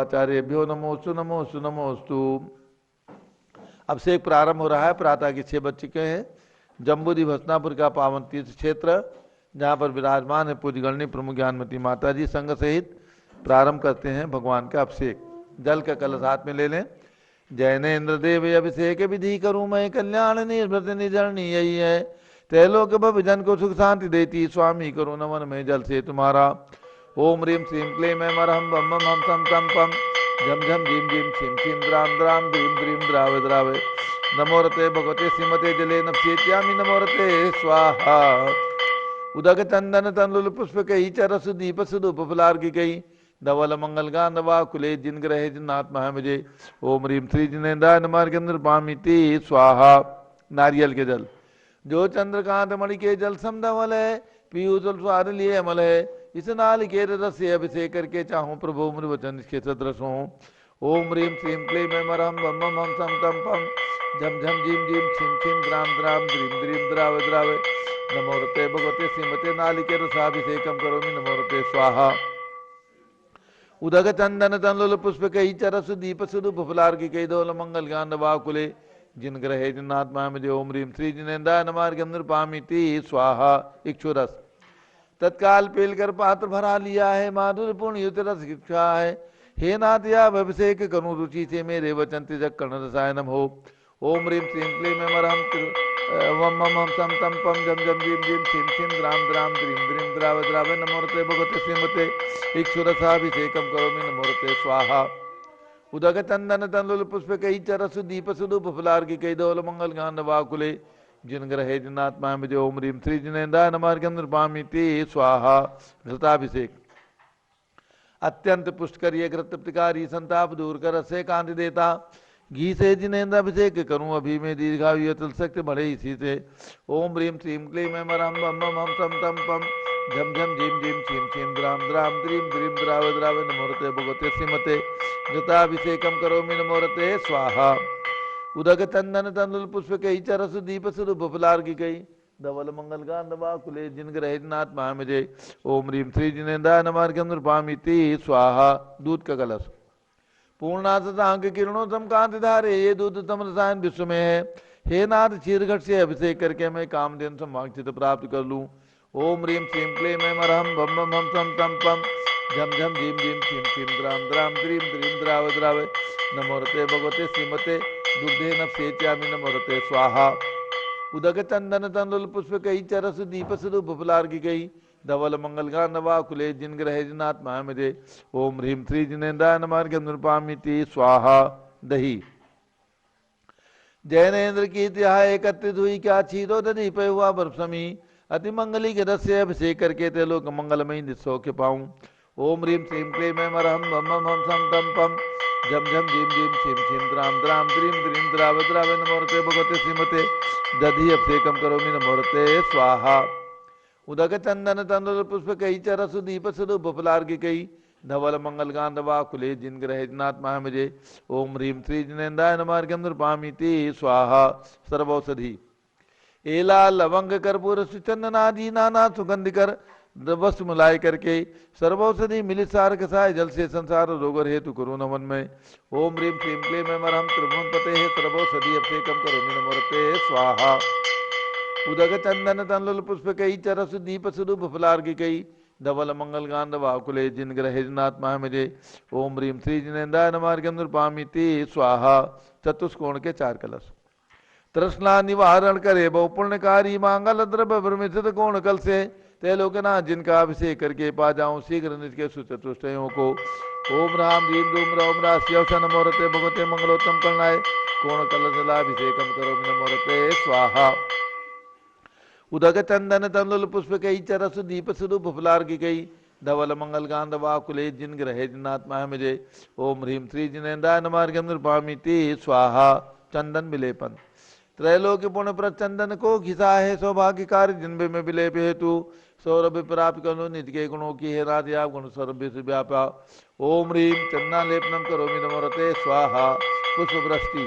सर्वाचार्यभ्यो नमोस्तु नमोस्तु नमोस्तु। अभिषेक प्रारंभ हो रहा है। प्रातः के 6 बज चुके हैं। जम्बूद्वीप हसनापुर का पावन तीर्थ क्षेत्र, जहाँ पर विराजमान है पूज्य गणनी प्रमुख ज्ञानमती माता जी, संघ सहित प्रारंभ करते हैं भगवान का अभिषेक। जल का कलश हाथ में ले लें। जैनेन्द्र देव अभिषेक विधि करूं मैं, कल्याण निर्भृत निजरणी यही है। त्रैलोक भजन को सुख शांति देती, स्वामी करो नमन में जल से तुम्हारा। ओम ह्रीम श्रीम क्लीं मैं मरहम बम बम हम सम तम पम, झम झम झीम झीम छिम छिम द्राम द्राम द्रीम द्रीम द्रावे द्रावे। नमोरते भगवते श्रीमते जले नप्स्येत्यामि नमोरते स्वाहा। उदक चंदन तंदुल पुष्प कही चरस दीप सुदूप फुलार्घि कही, धवल मंगल गांधवा कुले जिन ग्रहे जिनात्मा है मुझे। ओम ह्रीम श्री जिनेन्द्राय नमः पामिति स्वाहा। नारियल के जल, जो चंद्रकांत मणि के जल सम धवल है, पीयू जल स्वाद लिए अमल है। इस नाल के रस से अभिषेक करके चाहूं प्रभु मृ वचन इसके सदृश हो। ओम ह्रीम श्रीम क्लीं मैं मरहम बम बम हम सम तम पम, झम झम झीम झीम छिम छिम द्राम द्राम द्रीम द्रीम द्रावे द्रावे। नमोरते भगवते श्रीमते नालिके रसाभिषेकम करोमि नमोरते स्वाहा। उदक चंदन तंदुल पुष्प कही चरस दीप सुदूप फुलार्घि कही, धवल मंगल गांधवा कुले जिन ग्रहे जिनात्मा मुझे। ओम ह्रीम श्री जिनेन्द्राय नमः पामिति स्वाहा। इक्षुरस, तत्काल पेल कर पात्र भरा लिया है, माधुर पूर्ण युत रस शिक्षा है। हे नाथ या अभिषेक करूं रुचि से, मेरे वचन तिजक कर्ण रसायनम हो। ओम ह्रीम श्रीम क्लीं मैं मरहम वम मम हम सम तम पम, जम जम जीम जीम छिम छिम द्राम द्राम द्रीम द्रीम द्रावे द्रावे। नमोरते भगवते श्रीमते इक्षुरसाभिषेकम करोमि नमोरते स्वाहा। उदक चंदन तंदुल पुष्प कही चरस दीप सुदूप फुलार्घि कही, धवल मंगल गांधवा कुले जिन ग्रहे जिनात्मा मुझे। ओम ह्रीम श्री जिनेन्द्राय नमः पामिति स्वाहा। घृताभिषेक, अत्यंत पुष्ट करिए घृत तृप्तिकारी, संताप दूर कर रसे कांति देता। घी से जिनेन्द्राभिषेक करूं अभी में, दीर्घायु अतुल शक्ति बढ़े इसी से। ओम ह्रीम श्रीम क्लीं मैं मरहम बम बम हम सम तम पम, झम झम झीम झीम छिम छिम द्राम द्राम द्रीम द्रीम द्रावे द्रावे। नमोरते भगवते श्रीमते घृताभिषेकम करोमि नमोरते स्वाहा। उदक चंदन तंदुल पुष्प कही चरस दीप सुदूप फुलार्घि कही, धवल मंगल गांधवा कुले जिन ग्रहे जिनात्मा मुझे। ओम ह्रीम श्री जिनेन्द्राय नमः पामिति स्वाहा। दूध का कलश, पूर्णांक किरणों तम कांति धारे, ये दूध तम रसायन विश्व में है। हे नाथ क्षीर घट से अभिषेक करके मैं कामधेनु संवांछित प्राप्त कर लूं। ओम ह्रीम श्रीम क्लीं मैं मरहम बम बम हम सम तम पम, झम झम झीम झीम छिम छिम द्राम द्राम द्रीम द्रीम द्रावे द्रावे। नमोरते भगवते श्रीमते दुग्धेन सेत्यामि नमोरते स्वाहा। उदक चंदन तंदुल पुष्प कही चरस दीप सुदूप फुलार्घि कही, धवल मंगल गांधवा कुले जिन ग्रहे जिनात्मा मुझे। ओम ह्रीम श्री जिनेन्द्राय नमः पामिति स्वाहा। दही, जैनेन्द्र की तिहाई एकत्रित हुई, क्या छीरो दधी पे हुआ बर्फ समी। अति मंगली के रस से अभिषेक करके त्रिलोक मंगलमयी निसौख्य पाऊं। ओम ह्रीम श्रीम क्लीं मैं मरहम बम बम हम सम तम पम, झम झम झीम झीम छिम छिम द्राम द्राम द्रीम द्रीम द्रावे द्रावे। नमोरते भगवते श्रीमते दधी अभिषेकम करोमि नमोरते स्वाहा। उदक चंदन तंदुल पुष्प कही चरस दीप सुदूप फुलार्घि कही, धवल मंगल गांधवा कुले जिन ग्रहे जिनात्मा मुझे। ओम ह्रीम श्री जिनेन्द्राय नमः पामिति स्वाहा। सर्वौषधि, एला लवंग कर्पूर सुचंदन आदि नाना सुगंध कर वस्तु मिलाय करके, सर्वौषधि मिलित सार कसाय जल से संसार रोग हेतु करो नमन में। ओम ह्रीम श्रीम क्लीं मैं मरहम त्रिभुवन पते सर्वौषधि अभिषेकम करोमि नमोरते स्वाहा। उदक चंदन तंदुल पुष्प कही चरस दीप सुदूप फुलार्घि कही, धवल मंगल गांधवा कुले जिन ग्रहे जिनात्मा मुझे। ओम ह्रीम श्री जिनेन्द्राय नमः पामिति स्वाहा। चतुष्कोण के 4 कलश, तृष्णा निवारण करे बहु पुण्यकारी, मांगल द्रव्य भ्रमित कोण कल से। त्रैलोकनाथ जिनका अभिषेक करके पा जाऊं शीघ्र निज के सुचतुष्टयों को। ओम राम ह्रीम धूम रौम राशियवश नमोरते भगवते मंगलोत्तम करणाय, कोण कलशलाभिषेकम करोमि नमोरते स्वाहा। उदक चंदन तंदुल पुष्प कही चरस दीप सुदूप फुलार्घि कही, धवल मंगल गांधवा कुले जिन ग्रहे जिनात्मा मुझे। ओम ह्रीम श्री जिनेन्द्राय नमः पामिति स्वाहा। चंदन विलेपन, त्रैलोक्य पुण्य पर चंदन को घिसा है, सौभाग्य कार्य जिनबे में विलेप हेतु। सौरभ प्राप्त करो नित्य के गुणों की है राधिया गुण सौरभ से व्यापा। ओम ह्रीम चंदना लेपनम करोमि नमोरते स्वाहा। पुष्पवृष्टि।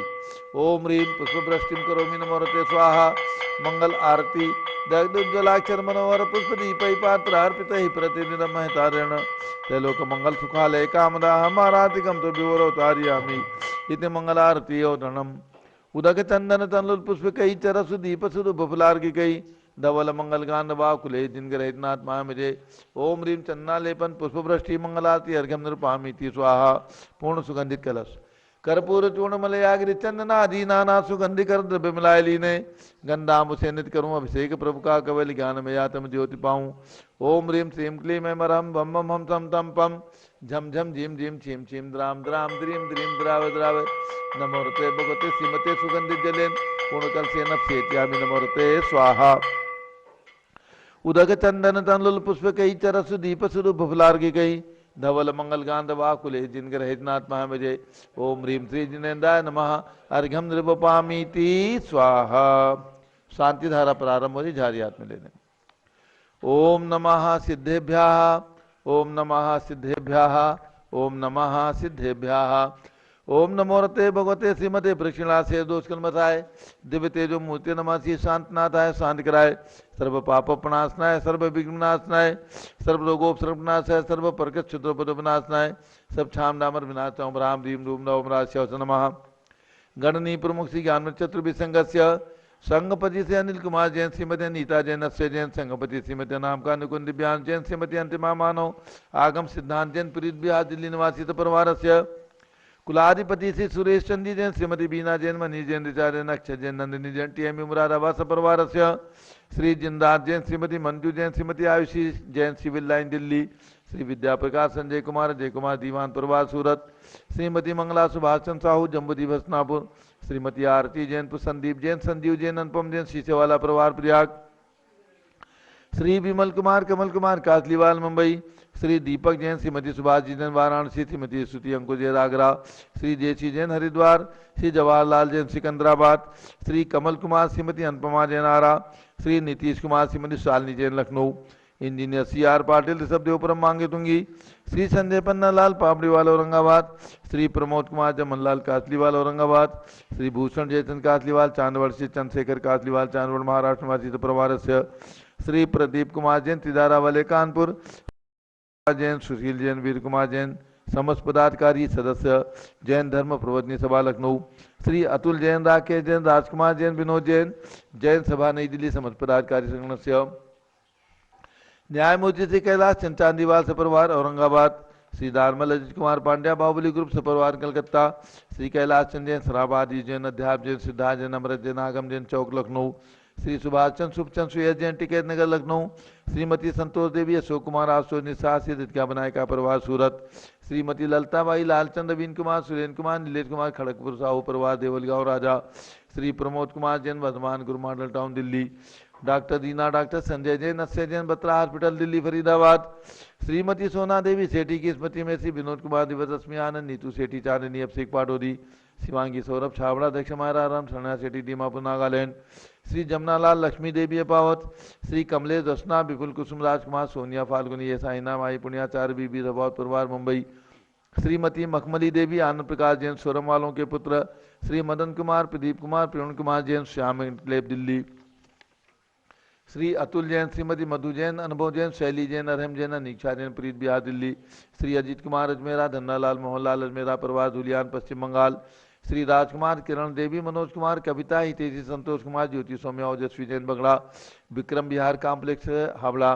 ओम ह्रीं पुष्पवृष्टिं करोमि नमोरते स्वाहा। मंगल आरती दग्धोज्ज्वलाक्षर मनोहर पुष्पदीपै पात्रार्पितैः प्रतिदिनं महतारेण त्रैलोक मंगल सुखालय कामदाः मारातिकं तो विवरोतारयामि इति मंगलारती ओदनम्। उदक चंदन तनुल पुष्पकैः चरसु दीपसुधु बफुलार्किकैः धवल मंगल गांधवाकुले जिनग्रहितनाथ महामिजे। ओम ह्रीं चन्नालेपन पुष्पवृष्टि मंगलारती अर्घ्यम निरूपयामि स्वाहा। पूर्ण सुगंधित कलश कर्पूर चूर्ण मलयाग्रि चंदनादि नाना सुगंधि कर द्रव्य मिलाय लीने गंधाम से नित करूं अभिषेक प्रभु का कवल ज्ञान में यातम ज्योति पाऊं। ओम ह्रीं श्रीं क्लीं मैं मरहम बम बम हम तम तम पम झम झम झीम झीम छीम छीम द्राम द्राम द्रीम द्रीम द्राव द्राव नमोरते भगवते श्रीमते सुगंधित जलेन पूर्णकल से नप्सेत्यामि नमोरते स्वाहा। उदक चंदन तनुल पुष्प कई चरसु दीप सुरु बफुलार्घि कई धवल मंगल गांध वाकुले जिनग्रहितनाथ महामिजे। ओम ह्रीं श्री जिनेन्द्राय नमः अर्घ्यम नृपपामीति स्वाहा। शांति धारा प्रारंभ हो रही, झारी हाथ में लेने। ओम नमः सिद्धेभ्यः ओम नमः सिद्धेभ्यः ओम नमः सिद्धेभ्यः। ओम नमोरते भगवते श्रीमते प्रक्षिणासे दोषकलमथाय दिव्य तेजो मूर्ति नमासी शांतनाथाय शांत कराय सर्व पाप प्रणाशनाय सर्व विघ्नाशनाय सर्व रोगोपसर्वनाशाय सर्व प्रकृत क्षुद्रोपद विनाशनाय सब छाम डामर विनाश ओम राम रीम रूम नवम राश्य नमः। गणनी प्रमुख श्री ज्ञान चतुर्भिसंगस्य संगपति से अनिल कुमार जैन श्रीमती नीता जैन अश्वय जैन संगपति श्रीमती नाम का नुकुंद दिव्यांश जैन श्रीमती अंतिमा मानव आगम सिद्धांत जैन पुरीत बिहार दिल्ली निवासी परिवार से कुलाधिपति श्री सुरेश चंदी जैन श्रीमती बीना जैन मनी जैन ऋचा जैन अक्षय जैन नंदिनी जैन टीएमयू मुरादाबाद परिवार से श्री जिंदार जैन श्रीमती मंजू जैन श्रीमती आयुषी जैन सिविल लाइन दिल्ली श्री विद्या प्रकाश संजय कुमार दीवान परिवार सूरत श्रीमती मंगला सुभाष चंद्र साहू जम्बूदी भसनापुर श्रीमती आरती जैन संदीप जैन संजीव जैन अनुपम जैन शीशेवाला परिवार Prayag Shri Vimal Kumar Kamal Kumar Kasliwal Mumbai Shri Deepak Jain Shrimati Subhash ji Jain Varanasi Shrimati Stuti Ankur Jain Agra Shri Jaysi Jain Haridwar Shri Jawaharlal Jain Secunderabad Shri Kamal Kumar Shrimati Anupama Jain Arrah Shri Nitish Kumar Shrimati Shalini Jain Lucknow engineer C R Patil Rishabhdevpuram Mangi Tungi Shri Sanjay Pannalal Papriwal Aurangabad Shri Pramod Kumar Jamnalal Kasliwal Aurangabad Shri Bhushan Jaichand Kasliwal Chandwad Shri Chandrashekhar Kasliwal Chandwad Maharashtra निवासी परिवार से श्री प्रदीप कुमार जैन तिदारा वाले कानपुर जैन सुशील जैन वीर कुमार जैन समस्त पदाधिकारी सदस्य जैन धर्म प्रवर्तनी सभा लखनऊ श्री अतुल जैन राकेश जैन राजकुमार जैन विनोद जैन जैन सभा नई दिल्ली समस्त पदाधिकारी संगठन से न्यायमूर्ति श्री कैलाश चंद चांदीवाल सपरिवार औरंगाबाद श्री दारमल अजित कुमार पांड्या बाहुबली ग्रुप सपरिवार कलकत्ता श्री कैलाश चंद जैन सराबादी जैन अध्याप जैन सिद्धार्थ जैन अमृत जैन आगम जैन चौक लखनऊ श्री सुभाष चंद शुभचंद सुयस जैन टिकैत नगर लखनऊ श्रीमती संतोष देवी अशोक कुमार आशो निशास दित्या बनायका परिवार सूरत श्रीमती ललताबाई लालचंद रवीन कुमार सुरेंद्र कुमार नीलेश कुमार खड़गपुर साहू परिवार देवलगांव राजा श्री प्रमोद कुमार जैन वर्धमान गुरु मॉडल टाउन दिल्ली डॉक्टर दीना डॉक्टर संजय जैन अक्षय जैन बत्रा हॉस्पिटल दिल्ली फरीदाबाद श्रीमती सोना देवी सेठी की स्मृति में श्री विनोद कुमार दिवस रश्मि आनंद नीतू सेठी चांदनी अभिषेक पाटोरी शिवांगी सौरभ छावड़ा अध्यक्ष हमारा राम शरणा सेठी दीमापुर नागालैंड श्री जमनालाल लक्ष्मी देवी अपावत श्री कमलेश दर्शना विपुल कुसुम राजकुमार सोनिया फाल्गुनी ये साइना माई पुण्याचार्य बीबी रबावत परिवार मुंबई श्रीमती मखमली देवी आनंद प्रकाश जैन सोरम वालों के पुत्र श्री मदन कुमार प्रदीप कुमार प्रवीण कुमार जैन श्याम क्लेब दिल्ली श्री अतुल जैन श्रीमती मधु जैन अनुभव जैन शैली जैन अरहम जैन अनीक्षा जैन प्रीत बिहार दिल्ली श्री अजीत कुमार अजमेरा धन्नालाल मोहनलाल अजमेरा परिवार धुलियान पश्चिम बंगाल श्री राजकुमार किरण देवी मनोज कुमार कविता हितेशी संतोष कुमार ज्योति सौम्या ओजस्वी जैन बंगला विक्रम बिहार कॉम्प्लेक्स हावड़ा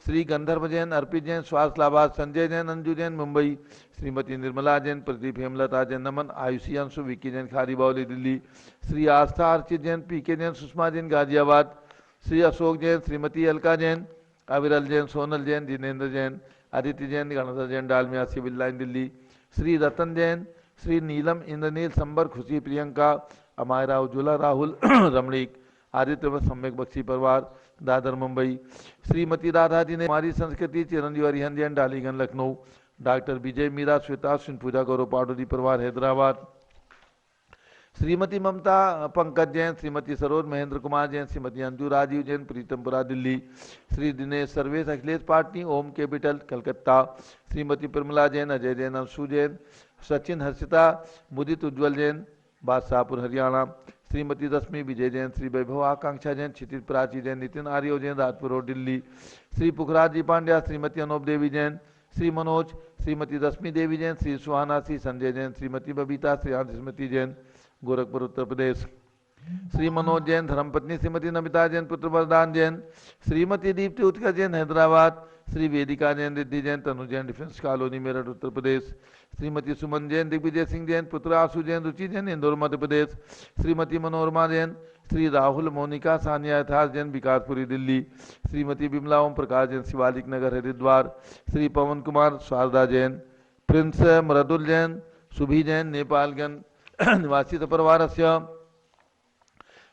श्री गंधर्व जैन अर्पित जैन स्वास्थ्य लाभार्थ संजय जैन अंजू जैन मुंबई श्रीमती निर्मला जैन प्रदीप हेमलता जैन नमन आयुषी अंशु विक्की जैन खारी बावली दिल्ली श्री आस्था अर्चित जैन पीके जैन सुषमा जैन गाजियाबाद श्री अशोक जैन श्रीमती अलका जैन अविरल जैन सोनल जैन जिनेन्द्र जैन आदित्य जैन गणधर जैन डालमिया सिविल लाइन दिल्ली श्री रतन जैन श्री नीलम इंद्रनील संबर खुशी प्रियंका अमायरा उज्ज्वला राहुल रमणीक आदित्य सम्यक बख्शी परिवार दादर मुंबई श्रीमती राधा जी ने हमारी संस्कृति चिरंजीव हरिहन जैन डालीगंज लखनऊ डॉक्टर विजय मीरा श्वेता सिंह पूजा गौरव पाटोदी परिवार हैदराबाद श्रीमती ममता पंकज जैन श्रीमती सरोज महेंद्र कुमार जैन श्रीमती अंजू राजीव जैन प्रीतमपुरा दिल्ली श्री दिनेश सर्वेश अखिलेश पाटनी ओम कैपिटल कलकत्ता श्रीमती प्रमिला जैन अजय जैन अंशु जैन सचिन हर्षिता मुदित उज्ज्वल जैन बादशाहपुर हरियाणा, श्रीमती रश्मि विजय जैन, श्री वैभव आकांक्षा जैन, क्षितिज प्राची जैन, नितिन आर्यो जैन राजपुर रोड दिल्ली, श्री पुखराज जी पांड्या, श्रीमती अनूप देवी जैन, श्री मनोज, श्रीमती रश्मि देवी जैन, श्री सुहाना, श्री संजय जैन, श्रीमती बबीता, श्री स्मृति जैन गोरखपुर उत्तर प्रदेश, श्री मनोज जैन धर्मपत्नी श्रीमती नमिता जैन, पुत्र वरदान जैन, श्रीमती दीप्ति उत्कर्ष जैन हैदराबाद, श्री वेदिका जैन, रिद्धि जैन, तनु जैन डिफेंस कॉलोनी मेरठ उत्तर प्रदेश, श्रीमती सुमन जैन, दिग्विजय सिंह जैन, पुत्र आशु जैन, रुचि जैन इंदौर मध्य प्रदेश, श्रीमती मनोरमा जैन, श्री राहुल मोनिका सानिया यथार्थ जैन विकासपुरी दिल्ली, श्रीमती बिमला ओम प्रकाश जैन शिवालिक नगर हरिद्वार, श्री पवन कुमार शारदा जैन, प्रिंस मृदुल जैन, सुभी जैन नेपालगंज निवासी परिवार से,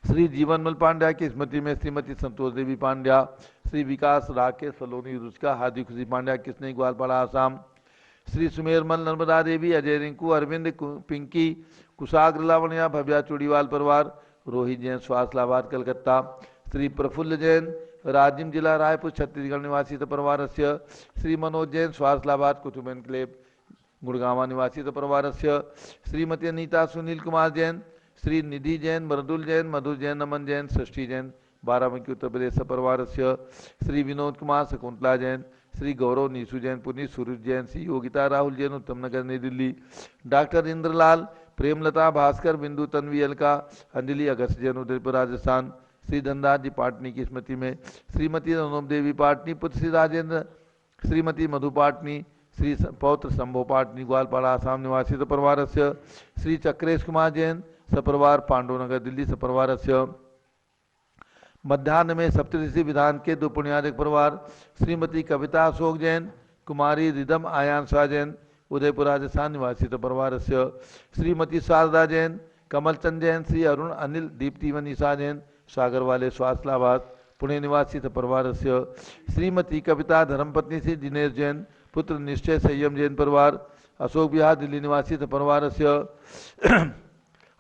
श्री जीवनमल पांड्या की स्मृति में श्रीमती संतोष देवी पांड्या, श्री विकास राकेश सलोनी रुचका, हार्दिक खुशी पांड्या किसने ग्वालपाड़ा आसाम, श्री सुमेरमल नर्मदा देवी, अजय रिंकू, अरविंद पिंकी, कुशाग्र लावण्या, भव्या चूड़ीवाल परिवार, रोहित जैन स्वास्थ्य लाभार्थ कलकत्ता, श्री प्रफुल्ल जैन राजिम जिला रायपुर छत्तीसगढ़ निवासी परिवार से, श्री मनोज जैन स्वास्थ्य लाभार्थ कुतुब एनक्लेव गुड़गांव निवासी परिवार से, श्रीमती अनीता सुनील कुमार जैन, श्री निधि जैन, मृदुल जैन, मधुर जैन, नमन जैन, षष्ठी जैन बाराबंकी उत्तर प्रदेश परिवार से, श्री विनोद कुमार शकुंतला जैन, श्री गौरव नीसू जैन पुनीत सूरज जैन, श्री योगिता राहुल जैन उत्तम नगर नई दिल्ली, डॉक्टर इंद्रलाल, प्रेमलता भास्कर, बिंदु तन्वी अलका, अंजलि अगस्त जैन उदयपुर राजस्थान, श्री धनराज जी पाटनी की स्मृति में श्रीमती अनूप देवी पाटनी, पुत्र श्री राजेंद्र, श्रीमती मधु पाटनी, श्री पौत्र शंभो पाटनी ग्वालपाड़ा आसाम निवासी परिवार से, श्री चक्रेश कुमार जैन सपरिवार पांडुनगर दिल्ली सपरिवार से, मध्याह्न में सप्तऋषि विधान के दो पुण्याधिक परिवार, श्रीमती कविता अशोक जैन, कुमारी रिदम आयान शाह जैन उदयपुर राजस्थान निवासी परिवार से, श्रीमती शारदा जैन, कमलचंद जैन, श्री अरुण अनिल, दीप्ति मनीषा जैन सागर वाले स्वास्थ्य लाभार्थ पुणे निवासी परिवार से, श्रीमती कविता धर्मपत्नी श्री दिनेश जैन, पुत्र निश्चय संयम जैन परिवार अशोक विहार दिल्ली निवासी परिवार से,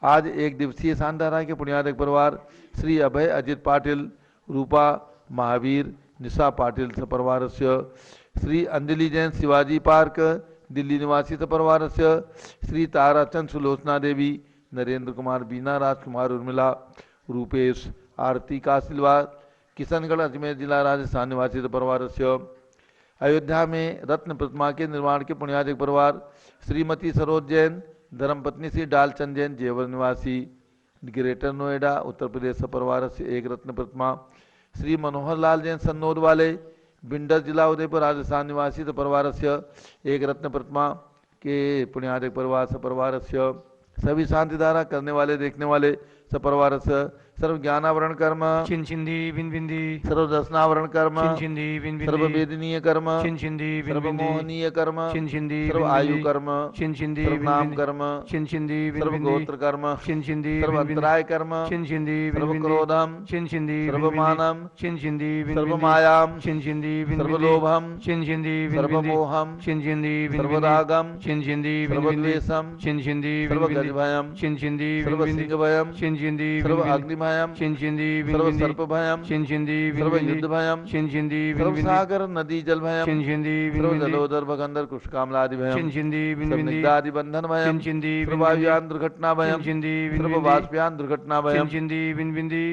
आज एक दिवसीय सांधारा के पुण्याधिक परिवार श्री अभय अजित पाटिल, रूपा महावीर, निशा पाटिल परिवार से, श्री अंजलि जैन शिवाजी पार्क दिल्ली निवासी परिवार से, श्री ताराचंद सुलोचना देवी, नरेंद्र कुमार, बीना राजकुमार, उर्मिला, रूपेश, आरती कासिलवाल, किशनगढ़ अजमेर जिला राजस्थान निवासी परिवार से, अयोध्या में रत्न प्रतिमा के निर्माण के पुण्याधिक परिवार श्रीमती सरोज जैन, धर्मपत्नी श्री डालचंद जैन जेवर निवासी ग्रेटर नोएडा उत्तर प्रदेश परिवार से एक रत्न प्रतिमा, श्री मनोहर लाल जैन सन्नौद वाले बिंडर जिला उदयपुर राजस्थान निवासी परिवार से एक रत्न प्रतिमा के पुण्याधिक परिवार से, सभी शांति धारा करने वाले देखने वाले सपरिवार से, सर्व ज्ञानावरण कर्म चिंचिंदी बिंबिंदी, सर्व दर्शनावरण कर्म चिंचिंदी बिंबिंदी, सर्व वेदनीय कर्म चिंचिंदी सर्व बिंबिंदी, मोहनीय कर्म चिंचिंदी सर्व आयु कर्म चिंचिंदी सर्व नाम कर्म चिंचिंदी सर्व बिंबिंदी, गोत्र कर्म चिंचिंदी सर्व अंतराय कर्म चिंचिंदी सर्व बिंबिंदी, क्रोधम चिंचिंदी सर्व मानम चिंचिंदी सर्व बिंबिंदी, मायाम चिंचिंदी सर्व बिंबिंदी, लोभम चिंचिंदी सर्व बिंबिंदी, मोहम चिंचिंदी सर्व बिंबिंदी, रागम चिंचिंदी सर्व बिंबिंदी, द्वेषम चिंचिंदी सर्व बिंबिंदी, गजभयम चिंचिंदी सर्व बिंबिंदी, सिंहभयम चिंचिंदी सर्व बिंबिंदी, अग्निभयम चिंचिंदी सर्व बिंबिंदी, सर्पभयम चिंचिंदी सर्व बिंबिंदी, युद्धभयम चिंचिंदी सर्व बिंबिंदी, सागर नदी जलभयम चिंचिंदी सर्व बिंबिंदी, जलोदर भगंदर कुशकामलादि भयम चिंचिंदी सर्व बिंबिंदी, निग्धादि बंधन भयम चिंचिंदी सर्व बिंबिंदी, वायुयान दुर्घटना भयम चिंचिंदी सर्व बिंबिंदी, वाष्पयान दुर्घटना भयम चिंचिंदी बिंबिंदी,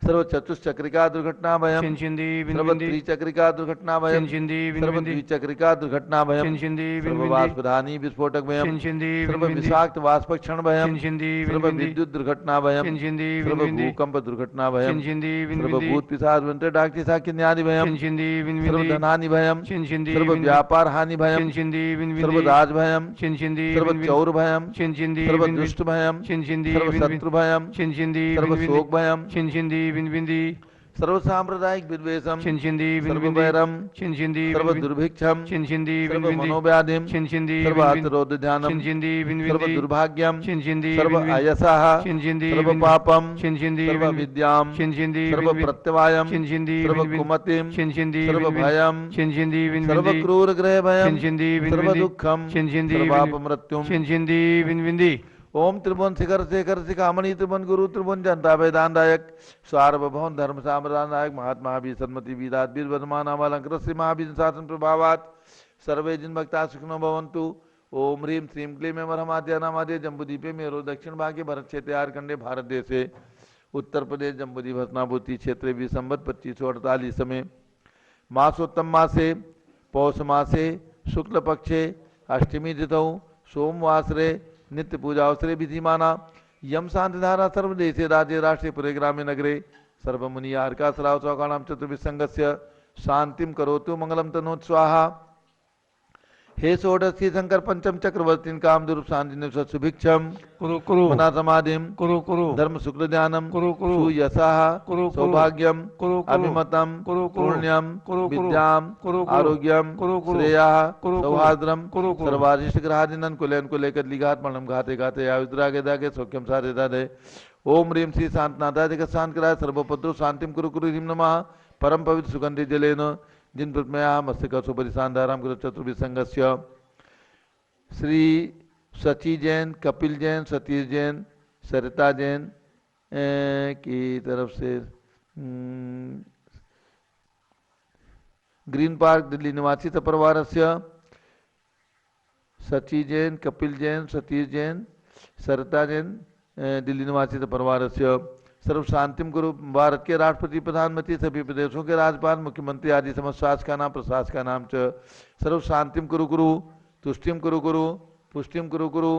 सर्व चतुष्चक्रिका दुर्घटना भयम चिंचिंदी सर्व बिंबिंदी, त्रिचक्रिका दुर्घटना भयम चिंचिंदी सर्व बिंबिंदी, द्विचक्रिका दुर्घटना भयम चिंचिंदी सर्व बिंबिंदी, वाष्पधानी विस्फोटक भयम चिंचिंदी सर्व बिंबिंदी, विषाक्त वाष्पक्षण भयम चिंचिंदी सर्व बिंबिंदी, विद्युत दुर्घटना भयम चिंचिंदी सर्व बिंबिंदी, भूकंप दुर्घटना भयम चिंचिंदी सर्व बिंबिंदी, भूत पिशाच मंत्र डाक्टी साकिन्यादि भयम चिंचिंदी सर्व बिंबिंदी, धनानि भयम चिंचिंदी सर्व बिंबिंदी, व्यापार हानि भयम चिंचिंदी बिंबिंदी, सर्व राज भयम चिंचिंदी सर्व बिंबिंदी, चौर भयम चिंचिंदी सर्व बिंबिंदी, दुष्ट भयम चिंचिंदी सर्व बिंबिंदी, शत्रु भयम चिंचिंदी सर्व बिंबिंदी, शोक भयम चिंचिंदी बिंबिंदी, सर्व सांप्रदायिक विद्वेषम चिंचिंदी सर्व बिंबिंदी, वैरम चिंचिंदी सर्व बिंबिंदी, दुर्भिक्षम चिंचिंदी सर्व बिंबिंदी, मनोव्याधिम चिंचिंदी सर्व बिंबिंदी, अतिरोध ध्यानम चिंचिंदी सर्व बिंबिंदी, दुर्भाग्यम चिंचिंदी सर्व बिंबिंदी, अयसः चिंचिंदी सर्व बिंबिंदी, पापम चिंचिंदी सर्व बिंबिंदी, विद्याम चिंचिंदी सर्व बिंबिंदी, प्रत्यवायम चिंचिंदी सर्व बिंबिंदी, कुमतिम चिंचिंदी सर्व बिंबिंदी, भयम चिंचिंदी सर्व बिंबिंदी, क्रूर ग्रह भयम चिंचिंदी सर्व बिंबिंदी, दुखम चिंचिंदी सर्वाप बिंबिंदी, मृत्युम चिंचिंदी बिंबिंदी, ओम त्रिभुवन शिखर शेखर शिखामणि त्रिभुवन गुरु त्रिभुवन जनता वेदांतायक सार्वभौम धर्म साम्राज्यनायक महात्मा भी सन्मति वीरात वीर वर्धमान अवलंकृत श्री महावीर शासन प्रभावात सर्वे जिन भक्ता सुखिनो भवन्तु। ओम ह्रीम श्रीम क्लीम वरहमाद्यानामाद्य जम्बूद्वीपे मेरो दक्षिण भागे भरत क्षेत्र आरखंडे भारत देशे उत्तर प्रदेश जम्बूद्वीप हस्तिनापुर क्षेत्र भी संवत 2548 में मासोत्तम मासे पौष मासे शुक्ल पक्षे अष्टमी तिथौ सोमवासरे नित्य पूजा अवसरे विधिमाना यम शांति धारा सर्वदेशे राज्य राष्ट्रे पुरे ग्रामे नगरे सर्वमुनि आर्का सराव चौकाणाम चतुर्विसंगस्य शांतिम करोतु मंगलम तनोत् स्वाहा। हे षोडशी शंकर पंचम चक्रवर्ती काम दुरूप शांति सुभिक्षम कुरु कुरु मना समाधिम कुरु कुरु धर्म शुक्ल ध्यानम कुरु कुरु सुयशः कुरु कुरु सौभाग्यम कुरु कुरु अभिमतम कुरु कुरु पुण्यम कुरु कुरु विद्याम कुरु कुरु आरोग्यम कुरु कुरु श्रेयः कुरु कुरु सौहार्द्रम कुरु कुरु सर्वाधिष्ट ग्रहादिनन कुलेन कुले कदलिघात मरणम घाते घाते आयुद्रागे दागे सौख्यम साधे दादे ओम ह्रीम श्री शांतनाथाय शांत कराय सर्वपद्रो शांतिम कुरु कुरु ह्रीम नमः परम पवित्र सुगंधि जलेन जिन प्रतिमया मस्तक सुपरि शांताराम गुरु चतुर्विसंगस्य श्री सची जैन, कपिल जैन, सतीश जैन, सरिता जैन की तरफ से ग्रीन पार्क दिल्ली निवासी परिवार से सची जैन, कपिल जैन, सतीश जैन, सरिता जैन दिल्ली निवासी परिवार से सर्व शांतिम गुरु भारत के राष्ट्रपति प्रधानमंत्री सभी प्रदेशों के राज्यपाल मुख्यमंत्री आदि समस्त शासक का नाम प्रशासक का नाम च सर्व शांतिम कुरु कुरु तुष्टिम कुरु कुरु पुष्टिम कुरु कुरु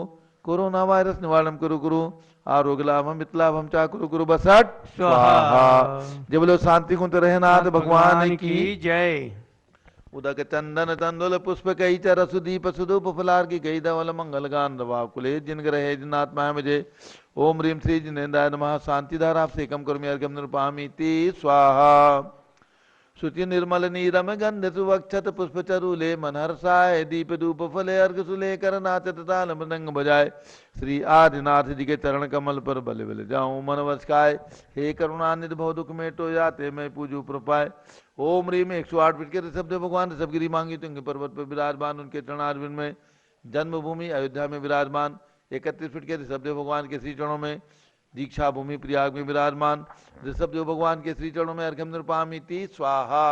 कोरोना वायरस निवारणम कुरु कुरु आरोग्य लाभम मितलाभम चा कुरु कुरु बसट स्वाहा। जय बोलो शांति कुंत रहनाथ भगवान की जय। उदक चंदन तंदुल पुष्प कई च रसुदीप सुदूप फलार की गई धवल मंगल गान रवा कुले जिन ग्रहे जिनात्मा मुझे ओम ह्रीम श्री जिनेन्द्राय नमः शांति धारा से कम कर्मी अर्घम निरुपामी स्वाहा। शुचि निर्मल नीरम गंध सुवक्षत पुष्प चरूले मनहर्षाय दीप धूप फले अर्घ सुले कर नाचत ताल मृदंग बजाय श्री आदिनाथ जी के चरण कमल पर बले बले जाऊं मन वचकाय हे करुणानिधि भव दुख में टो जाते मैं पूजू प्रपाय ओम ह्रीम 108 फीट के ऋषभ देव भगवान ऋषभगिरी मांगी तुंग पर्वत पर विराजमान उनके चरणारविंद में जन्मभूमि अयोध्या में विराजमान 31 फीट के ऋषभ देव भगवान के श्री चरणों में दीक्षा भूमि प्रयाग में विराजमान ऋषभ देव भगवान के श्री चरणों में अर्घ्यम निरुपामीति स्वाहा।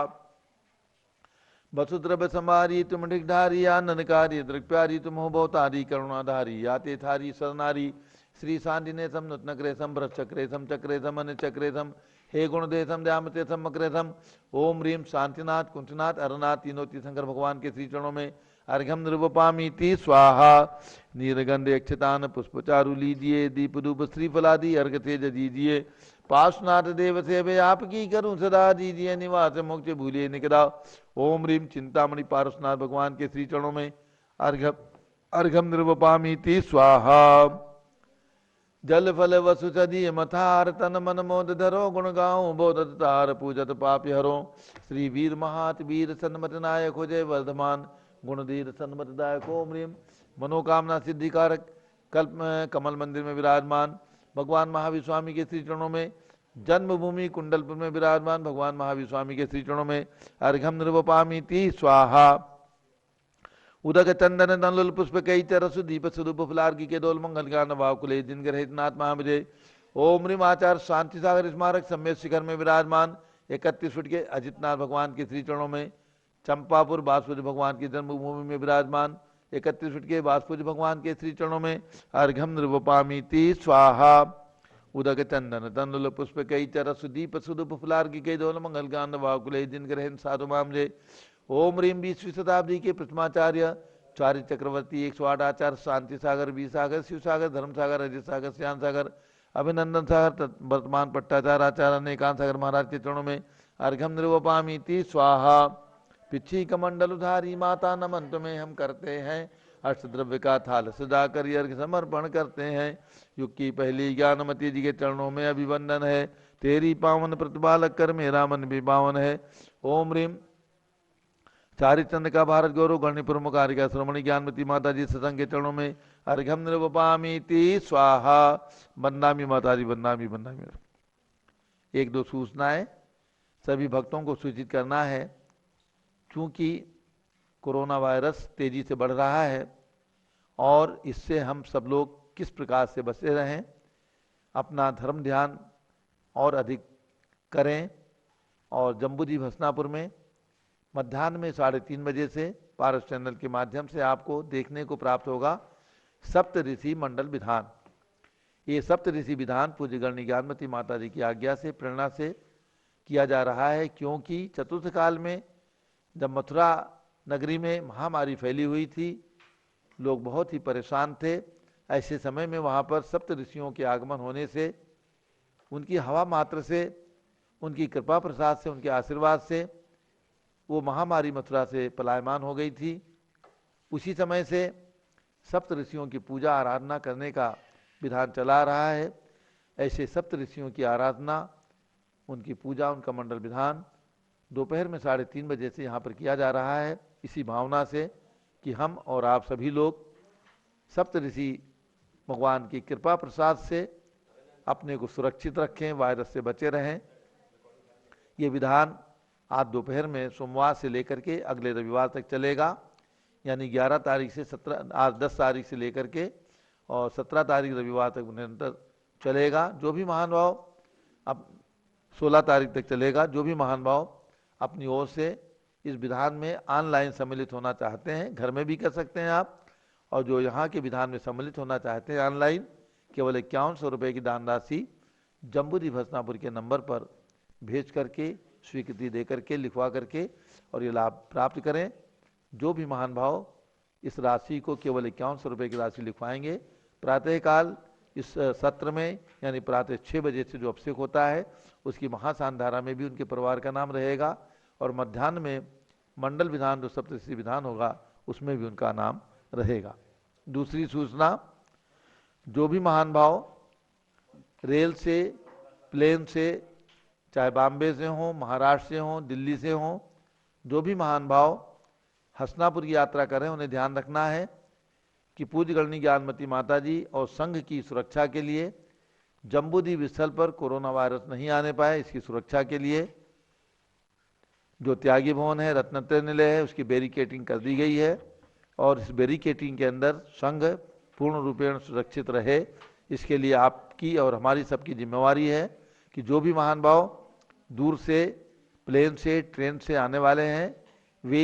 वसुद्रव्य संभारी तुम ढिगधारी आनंदकारी दृक्प्यारी तुम हो बहुतारी करुणाधारी याते थारी सरनारी श्री शांतिने सम नूतनक्रेशम भ्रचक्रेशम चक्रेशम अन चक्रेशम हे गुणदेशम द्यामतेशम मक्रेशम ओम ह्रीम शांतिनाथ कुंठनाथ अरनाथ तीनों तीर्थंकर भगवान के श्री चरणों में अर्घ्यम निरुपपामीति स्वाहा। नीरगंध अक्षतान पुष्पचारु लीजिए दीप धूप श्रीफलादि अर्घ तेज दीजिए पार्श्वनाथ देव सेवे आपकी करूं सदा दीजिए निवास मोक्ष भूलिए निकदा ओम ह्रीम चिंतामणि पार्श्वनाथ भगवान के श्री चरणों में अर्घ्यम निरुपपामीति स्वाहा। जल फल वसु सदी मथार तन मन मोद धरो गुण गाऊं बोधत तार पूजत पापि हरो श्री वीर महात वीर सन्मत नायक हो जय वर्धमान गुणधीर सन्मतदायक ओम ह्रीम मनोकामना सिद्धिकारक कल्प कमल मंदिर में विराजमान भगवान महावीर स्वामी के श्री चरणों में जन्मभूमि कुंडलपुर में विराजमान भगवान महावीर स्वामी के श्री चरणों में अर्घ्यम निरुपपामीति स्वाहा। उदक चंदन तंलुल पुष्प कई चरसु दीप सुदूप फलार्गी के दोल मंगल गान वाकुले जिन ग्रहितनाथ महामुझे ओम ह्रीम आचार्य शांति सागर स्मारक सम्मेत शिखर में विराजमान 31 फीट के अजितनाथ भगवान के श्री चरणों में चंपापुर बासुरी भगवान की जन्मभूमि में विराजमान 31 फीट के बासुरी भगवान के श्री चरणों में अर्घ्यम निरुपपामीति स्वाहा। उदक चंदन तंदुल पुष्प कई चरसु दीप सुदूप फलार्गी के दोल मंगल गान वाकुले जिन ग्रहण साधु मामले ओम ह्रीम 20वीं शताब्दी के प्रथमाचार्य चार्य चक्रवर्ती 108 आचार्य शांति सागर वी सागर शिव सागर धर्म सागर अजय सागर श्याम सागर अभिनंदन सागर वर्तमान पट्टाचार्य आचार्य अनेकांत सागर महाराज के चरणों में अर्घ्यम निरुपपामीति स्वाहा। पिछी कमंडल उधारी माता नमन तुम्हें हम करते हैं अष्टद्रव्य का थाल सजाकर अर्घ्य समर्पण करते हैं युग की पहली ज्ञानमती जी के चरणों में अभिवंदन है तेरी पावन प्रतिपालक कर मेरा मन भी पावन है ओम ह्रीम चारिचंद का भारत गौरव गणनी प्रमुख आर्य श्रमणी ज्ञानमती माता जी सत्संग के चरणों में अर्घ्यम निरुपपामीति स्वाहा। बंदामी माता जी बंदामी बंदामी। 1-2 सूचनाएं सभी भक्तों को सूचित करना है क्योंकि कोरोना वायरस तेजी से बढ़ रहा है और इससे हम सब लोग किस प्रकार से बचे रहें अपना धर्म ध्यान और अधिक करें। और जम्बूद्वीप हस्तिनापुर में मध्याह्न में 3:30 बजे से पारस चैनल के माध्यम से आपको देखने को प्राप्त होगा सप्त ऋषि मंडल विधान। ये सप्त ऋषि विधान पूज्य गणनी ज्ञानमती माता जी की आज्ञा से, प्रेरणा से किया जा रहा है, क्योंकि चतुर्थ काल में जब मथुरा नगरी में महामारी फैली हुई थी, लोग बहुत ही परेशान थे। ऐसे समय में वहाँ पर सप्त ऋषियों के आगमन होने से, उनकी हवा मात्र से, उनकी कृपा प्रसाद से, उनके आशीर्वाद से वो महामारी मथुरा से पलायमान हो गई थी। उसी समय से सप्त ऋषियों की पूजा आराधना करने का विधान चला रहा है। ऐसे सप्त ऋषियों की आराधना, उनकी पूजा, उनका मंडल विधान दोपहर में 3:30 बजे से यहाँ पर किया जा रहा है, इसी भावना से कि हम और आप सभी लोग सप्त ऋषि भगवान की कृपा प्रसाद से अपने को सुरक्षित रखें, वायरस से बचे रहें। ये विधान आज दोपहर में सोमवार से लेकर के अगले रविवार तक चलेगा, यानी 11 तारीख से 17, आज 10 तारीख से लेकर के और 17 तारीख रविवार तक निरंतर चलेगा। जो भी महानुभाव, अब 16 तारीख तक चलेगा, जो भी महानुभाव अपनी ओर से इस विधान में ऑनलाइन सम्मिलित होना चाहते हैं, घर में भी कर सकते हैं आप, और जो यहाँ के विधान में सम्मिलित होना चाहते हैं ऑनलाइन, केवल 5100 रुपये की दान राशि जम्बूदी भस्नापुर के नंबर पर भेज करके, स्वीकृति दे करके, लिखवा करके और ये लाभ प्राप्त करें। जो भी महानुभाव इस राशि को केवल 5100 रुपये की राशि लिखवाएंगे, प्रातःकाल इस सत्र में यानी प्रातः 6 बजे से जो अभिषेक होता है उसकी महासानधारा में भी उनके परिवार का नाम रहेगा, और मध्याह्न में मंडल विधान जो सप्तऋषि विधान होगा उसमें भी उनका नाम रहेगा। दूसरी सूचना, जो भी महानुभाव रेल से, प्लेन से, चाहे बॉम्बे से हो, महाराष्ट्र से हो, दिल्ली से हो, जो भी महानुभाव हसनापुर की यात्रा करें, उन्हें ध्यान रखना है कि पूज्य गणनी ज्ञानमती माता जी और संघ की सुरक्षा के लिए जम्बूद्वीप स्थल पर कोरोना वायरस नहीं आने पाए, इसकी सुरक्षा के लिए जो त्यागी भवन है, रत्नत्रय निलय है, उसकी बैरिकेटिंग कर दी गई है, और इस बैरिकेटिंग के अंदर संघ पूर्ण रूपेण सुरक्षित रहे, इसके लिए आपकी और हमारी सबकी जिम्मेवारी है कि जो भी महानुभाव दूर से, प्लेन से, ट्रेन से आने वाले हैं, वे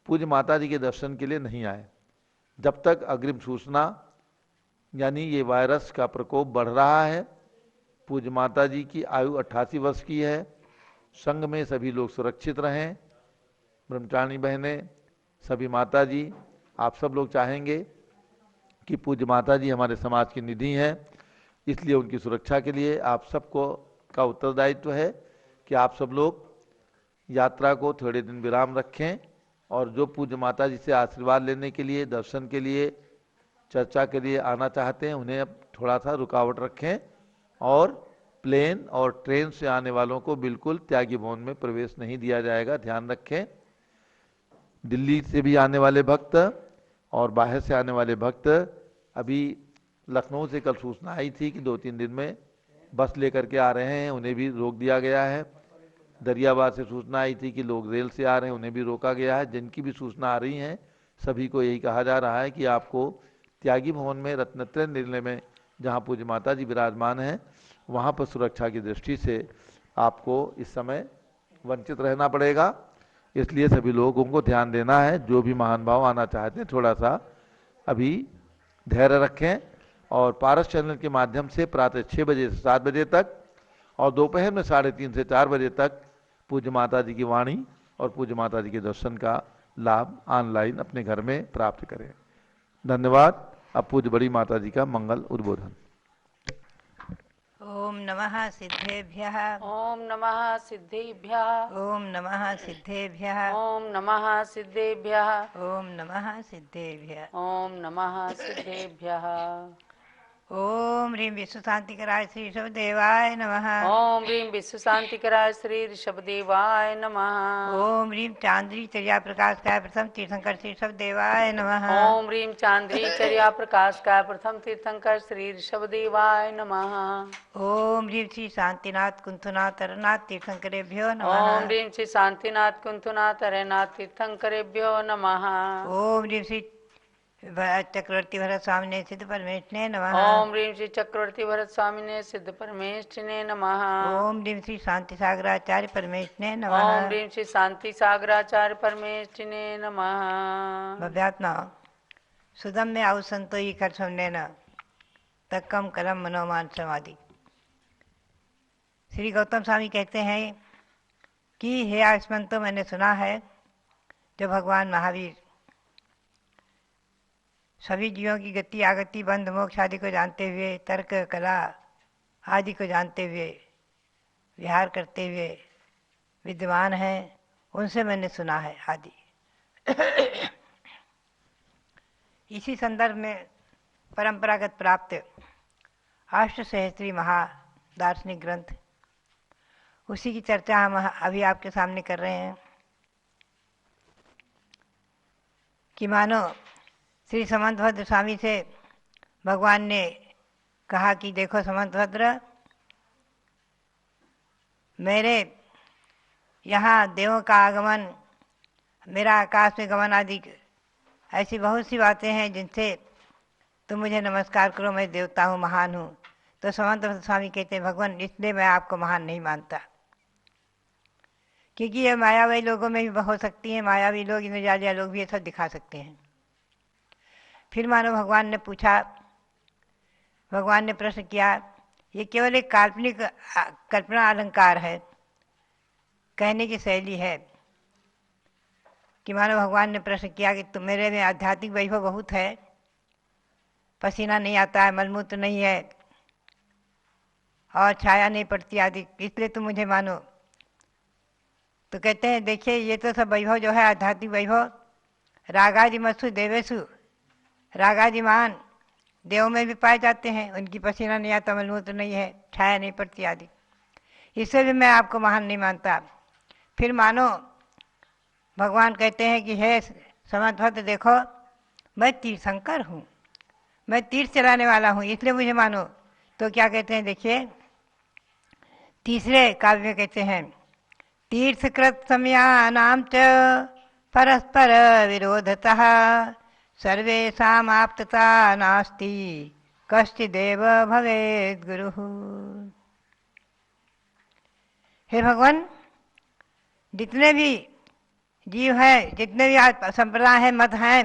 पूज्य माता जी के दर्शन के लिए नहीं आए जब तक अग्रिम सूचना, यानी ये वायरस का प्रकोप बढ़ रहा है। पूज्य माता जी की आयु 88 वर्ष की है। संघ में सभी लोग सुरक्षित रहें, ब्रह्मचारिणी बहनें, सभी माता जी, आप सब लोग चाहेंगे कि पूज्य माता जी हमारे समाज की निधि हैं, इसलिए उनकी सुरक्षा के लिए आप सबको का उत्तरदायित्व है कि आप सब लोग यात्रा को थोड़े दिन विराम रखें, और जो पूज्य माता जी से आशीर्वाद लेने के लिए, दर्शन के लिए, चर्चा के लिए आना चाहते हैं, उन्हें अब थोड़ा सा रुकावट रखें, और प्लेन और ट्रेन से आने वालों को बिल्कुल त्यागी भवन में प्रवेश नहीं दिया जाएगा, ध्यान रखें। दिल्ली से भी आने वाले भक्त और बाहर से आने वाले भक्त, अभी लखनऊ से कल सूचना आई थी कि 2-3 दिन में बस लेकर के आ रहे हैं, उन्हें भी रोक दिया गया है। दरियाबाद से सूचना आई थी कि लोग रेल से आ रहे हैं, उन्हें भी रोका गया है। जिनकी भी सूचना आ रही है, सभी को यही कहा जा रहा है कि आपको त्यागी भवन में, रत्नत्रय निलय में, जहाँ पूज्य माता जी विराजमान हैं, वहाँ पर सुरक्षा की दृष्टि से आपको इस समय वंचित रहना पड़ेगा, इसलिए सभी लोगों को ध्यान देना है। जो भी महानुभाव आना चाहते हैं, थोड़ा सा अभी धैर्य रखें, और पारस चैनल के माध्यम से प्रातः 6 बजे से 7 बजे तक और दोपहर में 3:30 से 4 बजे तक पूज्य माता जी की वाणी और पूज्य माता जी के दर्शन का लाभ ऑनलाइन अपने घर में प्राप्त करें। धन्यवाद। अब पूज्य बड़ी माता जी का मंगल उद्बोधन। ओम नमः सिद्धेभ्यः। ओम नमः सिद्धेभ्यः। ओम नमः सिद्धेभ्यः। ओम नमः सिद्धेभ्यः। ओम नमः सिद्धेभ्यः। ओम नमः सिद्धेभ्यः। ओम ह्रीं विश्व शांतिकराय श्री ऋषभदेवाय नमः। ओम ह्रीं विश्व शांतिकराय श्री ऋषभदेवाय नमः। ओम ह्रीं चांद्री चर्या प्रकाशकाय प्रथम तीर्थंकर श्री ऋषभदेवाय नमः। ओम ह्रीं चांद्री चर्या प्रकाशकाय प्रथम तीर्थंकर श्री ऋषभदेवाय नमः। ओम ह्रीं श्री शांतिनाथ कुंथुनाथ तरनाथ तीर्थंकरेभ्यो नमः। ओम ह्रीं श्री शांतिनाथ कुंथुनाथ तरनाथ तीर्थंकरेभ्यो नमः। ओम ह्रीं श्री चक्रवर्ती भरत स्वामिने सिद्ध परमेष्ठिने नमः। ओम ह्रीं श्री चक्रवर्ती भरत स्वामिने सिद्ध परमेष्ठिने नमः। ओम ह्रीं श्री शांति सागराचार्य परमेष्ठिने नमः। ओम ह्रीं श्री शांति सागराचार्य परमेष्ठिने नमः। भव्यात्मा सुदम में आउ संतो ही कर सुनने न तक्कम करम मनोमान समाधि। श्री गौतम स्वामी कहते हैं कि हे आसमंतो, मैंने सुना है जो भगवान महावीर सभी जीवों की गति आगति बंध मोक्ष आदि को जानते हुए, तर्क कला आदि को जानते हुए, विहार करते हुए विद्वान हैं, उनसे मैंने सुना है आदि। इसी संदर्भ में परंपरागत प्राप्त अष्टसहस्त्री महादार्शनिक ग्रंथ, उसी की चर्चा हम अभी आपके सामने कर रहे हैं कि मानो श्री समंतभद्र स्वामी से भगवान ने कहा कि देखो समंतभद्र, मेरे यहाँ देवों का आगमन, मेरा आकाश में गमन आदि ऐसी बहुत सी बातें हैं जिनसे तुम मुझे नमस्कार करो, मैं देवता हूँ, महान हूँ। तो समंतभद्र स्वामी कहते हैं भगवान, इसलिए मैं आपको महान नहीं मानता, क्योंकि ये मायावी लोगों में भी हो सकती है, मायावी लोग, इंद्रजालिया लोग भी ये सब दिखा सकते हैं। फिर मानो भगवान ने पूछा, भगवान ने प्रश्न किया, ये केवल एक काल्पनिक कल्पना अलंकार है, कहने की शैली है कि मानो भगवान ने प्रश्न किया कि तुम, मेरे में आध्यात्मिक वैभव बहुत है, पसीना नहीं आता है, मलमूत्र नहीं है और छाया नहीं पड़ती आदि, इसलिए तुम मुझे मानो। तो कहते हैं देखिए, ये तो सब वैभव जो है आध्यात्मिक वैभव, रागादि मत्सु देवेशु, रागादिमान देव में भी पाए जाते हैं, उनकी पसीना नहीं आता, मलमूत्र नहीं है, छाया नहीं पड़ती आदि, इससे भी मैं आपको महान नहीं मानता। फिर मानो भगवान कहते हैं कि हे समंतभद्र, देखो मैं तीर्थंकर हूँ, मैं तीर्थ चलाने वाला हूँ, इसलिए मुझे मानो। तो क्या कहते हैं देखिए, तीसरे काव्य में कहते हैं, तीर्थकृत समयानां च परस्पर विरोधतः सर्वेषाम् आप्तता नास्ति कश्चिदेव भवेत् गुरुः। हे भगवान, जितने भी जीव हैं, जितने भी संप्रदाय हैं, मत हैं,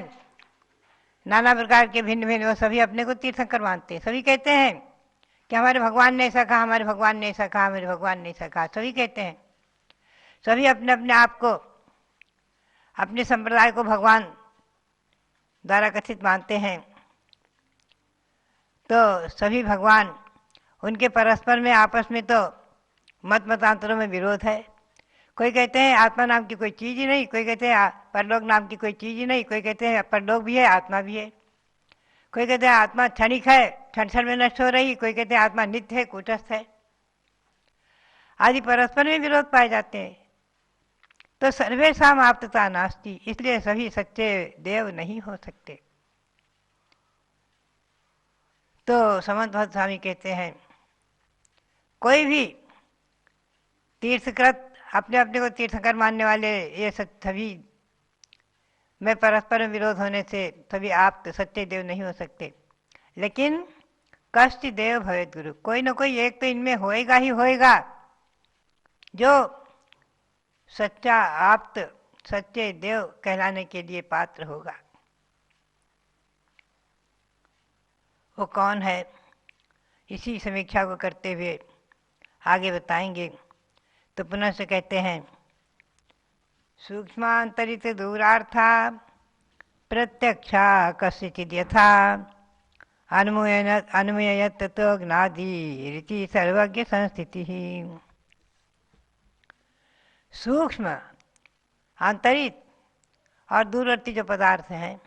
नाना प्रकार के भिन्न भिन्न, वो सभी अपने को तीर्थंकर मानते हैं। सभी कहते हैं कि हमारे भगवान ने ऐसा कहा, हमारे भगवान ने ऐसा कहा, हमारे भगवान ने ऐसा कहा, सभी कहते हैं। सभी अपने अपने आप को, अपने संप्रदाय को भगवान द्वारा कथित मानते हैं। तो सभी भगवान, उनके परस्पर में आपस में तो मत मतांतरों में विरोध है। कोई कहते हैं आत्मा नाम की कोई चीज़ ही नहीं, कोई कहते हैं परलोक नाम की कोई चीज़ ही नहीं, कोई कहते हैं परलोक भी है, आत्मा भी है, कोई कहते हैं आत्मा क्षणिक है, क्षण क्षण में नष्ट हो रही, कोई कहते हैं आत्मा नित्य है, कूटस्थ है आदि, परस्पर में विरोध पाए जाते हैं। तो सर्वेषाम् आप्तता नास्ति, इसलिए सभी सच्चे देव नहीं हो सकते। तो समंतभद्र स्वामी कहते हैं कोई भी तीर्थकृत, अपने अपने को तीर्थंकर मानने वाले, ये सभी में परस्पर विरोध होने से सभी आप तो सच्चे देव नहीं हो सकते। लेकिन कष्ट देव भवेत् गुरु, कोई ना कोई एक तो इनमें होएगा ही होएगा जो सच्चा आप्त, सच्चे देव कहलाने के लिए पात्र होगा। वो कौन है, इसी समीक्षा को करते हुए आगे बताएंगे। तो पुनः से कहते हैं, सूक्ष्मांतरित दूरार्था प्रत्यक्षा कस्यचिद् यथा अनुमयत ततो ज्ञाति रीति सर्वज्ञ संस्थिति। सूक्ष्म, आंतरिक और दूरवर्ती जो पदार्थ हैं,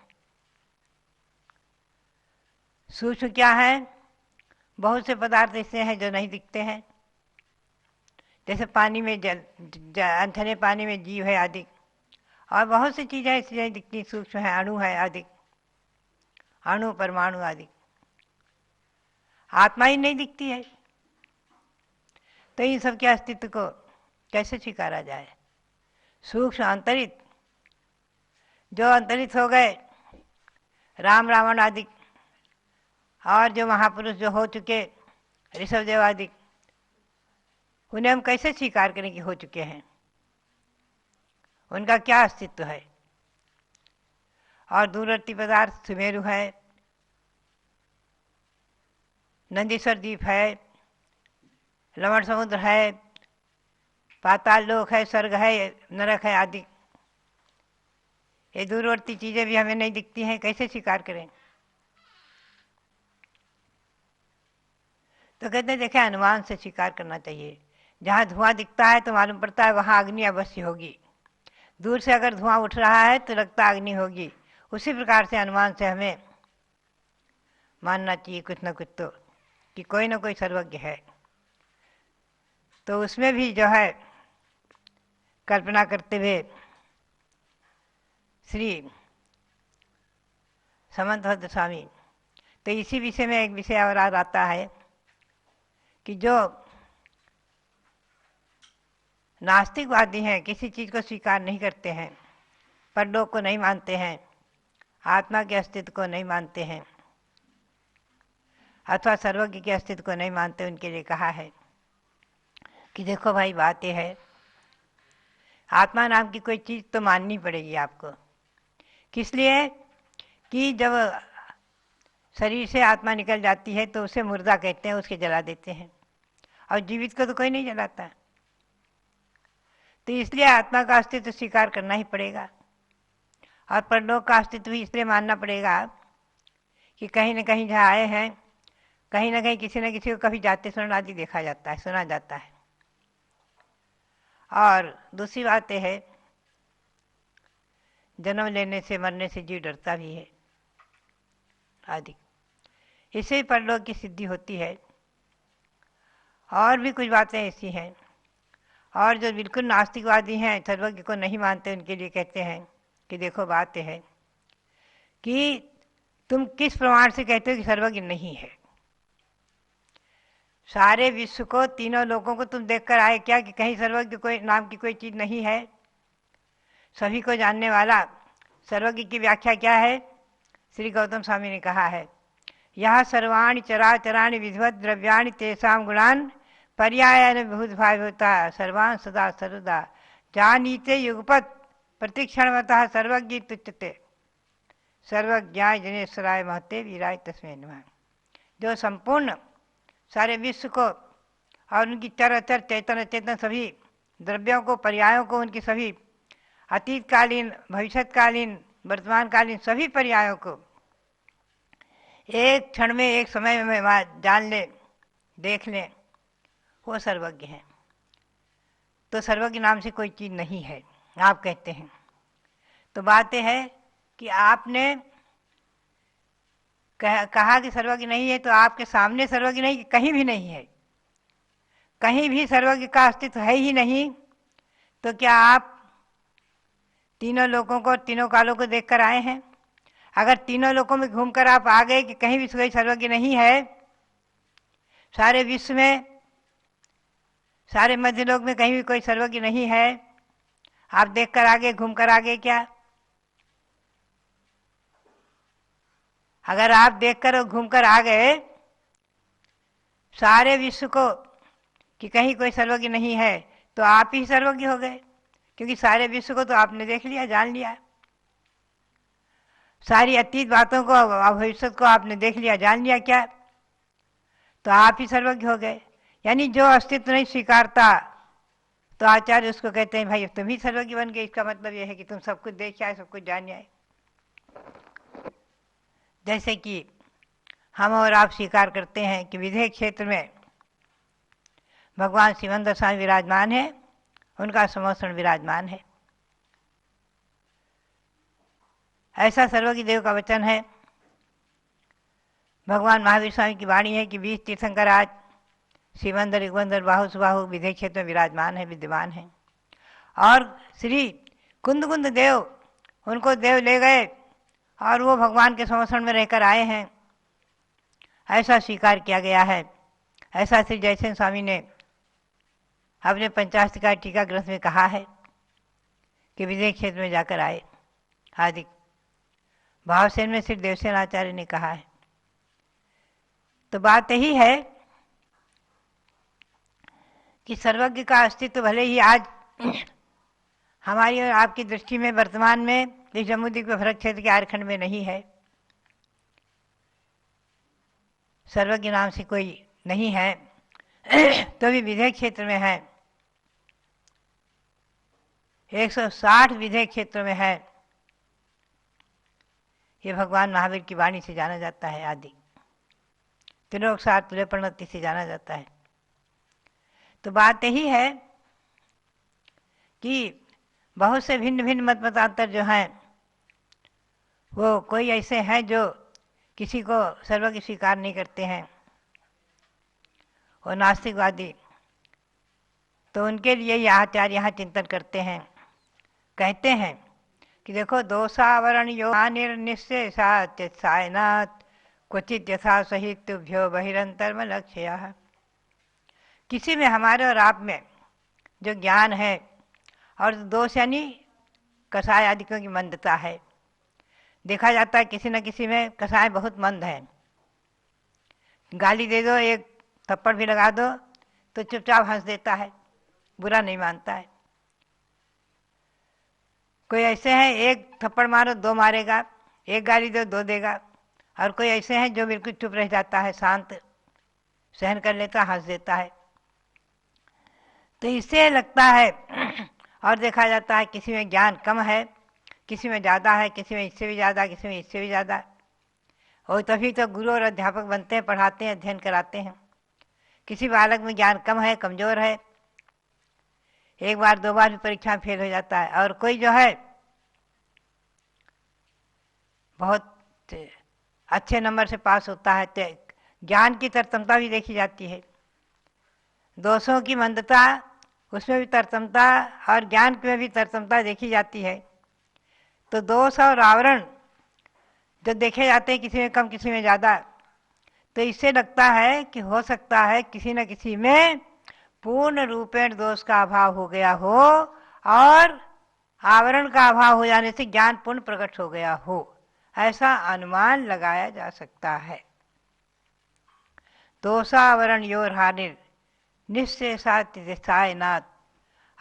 सूक्ष्म क्या है, बहुत से पदार्थ ऐसे हैं जो नहीं दिखते हैं, जैसे पानी में जल, अंधने पानी में जीव है आदि, और बहुत सी चीज़ें ऐसी नहीं दिखती, सूक्ष्म है, अणु है आदि, अणु परमाणु आदि। आत्मा ही नहीं दिखती है, तो इन सब के अस्तित्व को कैसे स्वीकारा जाए। सूक्ष्म अंतरित, जो अंतरित हो गए राम रावण आदि और जो महापुरुष जो हो चुके, ऋषभदेव आदि, उन्हें हम कैसे स्वीकार करें कि हो चुके हैं? उनका क्या अस्तित्व है? और दूरवर्ती पदार्थ सुमेरु है, नंदीश्वर द्वीप है, लवण समुद्र है, पाताल लोक है, स्वर्ग है, नरक है आदि। ये दूरवर्ती चीजें भी हमें नहीं दिखती हैं, कैसे स्वीकार करें? तो कहते हैं देखे अनुमान से स्वीकार करना चाहिए। जहाँ धुआं दिखता है तो मालूम पड़ता है वहाँ अग्नि अवश्य होगी। दूर से अगर धुआं उठ रहा है तो लगता अग्नि होगी। उसी प्रकार से अनुमान से हमें मानना चाहिए कुछ न कुछ तो, कि कोई न कोई सर्वज्ञ है। तो उसमें भी जो है कल्पना करते हुए श्री समंत भद्र स्वामी, तो इसी विषय में एक विषय और आता है कि जो नास्तिकवादी हैं, किसी चीज़ को स्वीकार नहीं करते हैं, परलोक को नहीं मानते हैं, आत्मा के अस्तित्व को नहीं मानते हैं, अथवा सर्वज्ञ के अस्तित्व को नहीं मानते, उनके लिए कहा है कि देखो भाई बात यह है, आत्मा नाम की कोई चीज़ तो माननी पड़ेगी आपको। किस लिए? कि जब शरीर से आत्मा निकल जाती है तो उसे मुर्दा कहते हैं, उसके जला देते हैं, और जीवित को तो कोई नहीं जलाता। तो इसलिए आत्मा का अस्तित्व स्वीकार करना ही पड़ेगा, और परलोक का अस्तित्व भी इसलिए मानना पड़ेगा कि कहीं न कहीं जहाँ आए हैं, कहीं न कहीं किसी न किसी को कभी जाते सुनना आदि देखा जाता है, सुना जाता है। और दूसरी बात यह है, जन्म लेने से मरने से जीव डरता भी है आदि, इससे ही परलोक की सिद्धि होती है। और भी कुछ बातें ऐसी हैं। और जो बिल्कुल नास्तिकवादी हैं, सर्वज्ञ को नहीं मानते, उनके लिए कहते हैं कि देखो बात यह है कि तुम किस प्रमाण से कहते हो कि सर्वज्ञ नहीं है? सारे विश्व को, तीनों लोगों को तुम देखकर आए क्या कि कहीं सर्वज्ञ कोई नाम की कोई चीज़ नहीं है? सभी को जानने वाला सर्वज्ञ की व्याख्या क्या है? श्री गौतम स्वामी ने कहा है, यह सर्वाणि चराचराणि विधिवत द्रव्याणि तेषां गुणान् पर्यायेन विभूत भावता सर्वान् सदा सर्वदा जानीते युगपत् प्रतिक्षणवतः सर्वज्ञ तुच्यते सर्वज्ञाय जनेश्वराय महते वीराय तस्मै नमः। जो संपूर्ण सारे विश्व को और उनकी चराचर चेतन अचेतन सभी द्रव्यों को, पर्यायों को, उनकी सभी अतीतकालीन, भविष्यकालीन, वर्तमानकालीन सभी पर्यायों को एक क्षण में, एक समय में जान ले, देख लें, वो सर्वज्ञ हैं। तो सर्वज्ञ नाम से कोई चीज़ नहीं है आप कहते हैं। तो बात यह है कि आपने कहा कि सर्वज्ञ नहीं है, तो आपके सामने सर्वज्ञ नहीं, कहीं भी नहीं है, कहीं भी सर्वज्ञ का अस्तित्व है ही नहीं। तो क्या आप तीनों लोगों को, तीनों कालों को देखकर आए हैं? अगर तीनों लोगों में घूमकर आप आ गए कि कहीं भी कोई सर्वज्ञ नहीं है, सारे विश्व में, सारे मध्य लोक में कहीं भी कोई सर्वज्ञ नहीं है, आप देखकर आ गए, घूमकर आ गए क्या? अगर आप देखकर और घूमकर आ गए सारे विश्व को कि कहीं कोई सर्वज्ञ नहीं है, तो आप ही सर्वज्ञ हो गए, क्योंकि सारे विश्व को तो आपने देख लिया, जान लिया। सारी अतीत बातों को, भविष्य को आपने देख लिया, जान लिया क्या? तो आप ही सर्वज्ञ हो गए। यानी जो अस्तित्व नहीं स्वीकारता, तो आचार्य उसको कहते हैं भाई तुम ही सर्वज्ञ बन गए। इसका मतलब यह है कि तुम सब कुछ देख आए, सब कुछ जान आए। जैसे कि हम और आप स्वीकार करते हैं कि विधेय क्षेत्र में भगवान शिवंदर स्वामी विराजमान है, उनका समोषण विराजमान है। ऐसा सर्वज्ञ देव का वचन है। भगवान महावीर स्वामी की वाणी है कि 20 तीर्थंकर आज शिवंदर, युगंधर, बाहु सुबाहु विधेय क्षेत्र में विराजमान है, विद्यमान है। और श्री कुंद देव, उनको देव ले गए और वो भगवान के समोषण में रहकर आए हैं, ऐसा स्वीकार किया गया है। ऐसा श्री जयसेन स्वामी ने अपने पंचाष्टका टीका ग्रंथ में कहा है कि विधेय क्षेत्र में जाकर आए आदि। भावसेन में श्री देवसेन आचार्य ने कहा है। तो बात यही है कि सर्वज्ञ का अस्तित्व भले ही आज हमारी और आपकी दृष्टि में वर्तमान में इस जम्मूद्वीप के भरत क्षेत्र के आरखंड में नहीं है, सर्वज्ञ नाम से कोई नहीं है, तो भी विधेय क्षेत्र में है, 160 विधेय क्षेत्र में है। ये भगवान महावीर की वाणी से जाना जाता है। आदि त्रिलोक सार तुल्य प्रणति से जाना जाता है। तो बात यही है कि बहुत से भिन्न भिन्न मत मतांतर जो हैं वो कोई ऐसे हैं जो किसी को सर्वज्ञ स्वीकार नहीं करते हैं, वो नास्तिकवादी। तो उनके लिए ये आचार्य यहाँ चिंतन करते हैं, कहते हैं कि देखो दोषावरण यो निर्निश्चय सायनात् क्वचित यथा सहितुभ्यो बहिरंतर्म लक्ष्य। किसी में हमारे और आप में जो ज्ञान है और दोष यानी कसाय आदिकों की मंदता है, देखा जाता है किसी न किसी में कसाय बहुत मंद है। गाली दे दो, एक थप्पड़ भी लगा दो तो चुपचाप हंस देता है, बुरा नहीं मानता है। कोई ऐसे हैं एक थप्पड़ मारो दो मारेगा, एक गाली दो दो देगा, और कोई ऐसे हैं जो बिल्कुल चुप रह जाता है, शांत सहन कर लेता, हंस देता है। तो इससे लगता है और देखा जाता है किसी में ज्ञान कम है, किसी में ज़्यादा है, किसी में इससे भी ज़्यादा, किसी में इससे भी ज़्यादा। और तभी तो गुरु और अध्यापक बनते हैं, पढ़ाते हैं, अध्ययन कराते हैं। किसी बालक में ज्ञान कम है, कमज़ोर है, एक बार दो बार भी परीक्षा में फेल हो जाता है। और कोई जो है बहुत अच्छे नंबर से पास होता है, तो ज्ञान की तरतमता भी देखी जाती है। दोषों की मंदता, उसमें भी तरतमता, और ज्ञान में भी तरतमता देखी जाती है। तो दोष और आवरण जो देखे जाते हैं किसी में कम किसी में ज़्यादा, तो इससे लगता है कि हो सकता है किसी न किसी में पूर्ण रूपेण दोष का अभाव हो गया हो और आवरण का अभाव हो जाने से ज्ञान पूर्ण प्रकट हो गया हो, ऐसा अनुमान लगाया जा सकता है। दोषावरण योर हानिर निश्चयसायनाथ।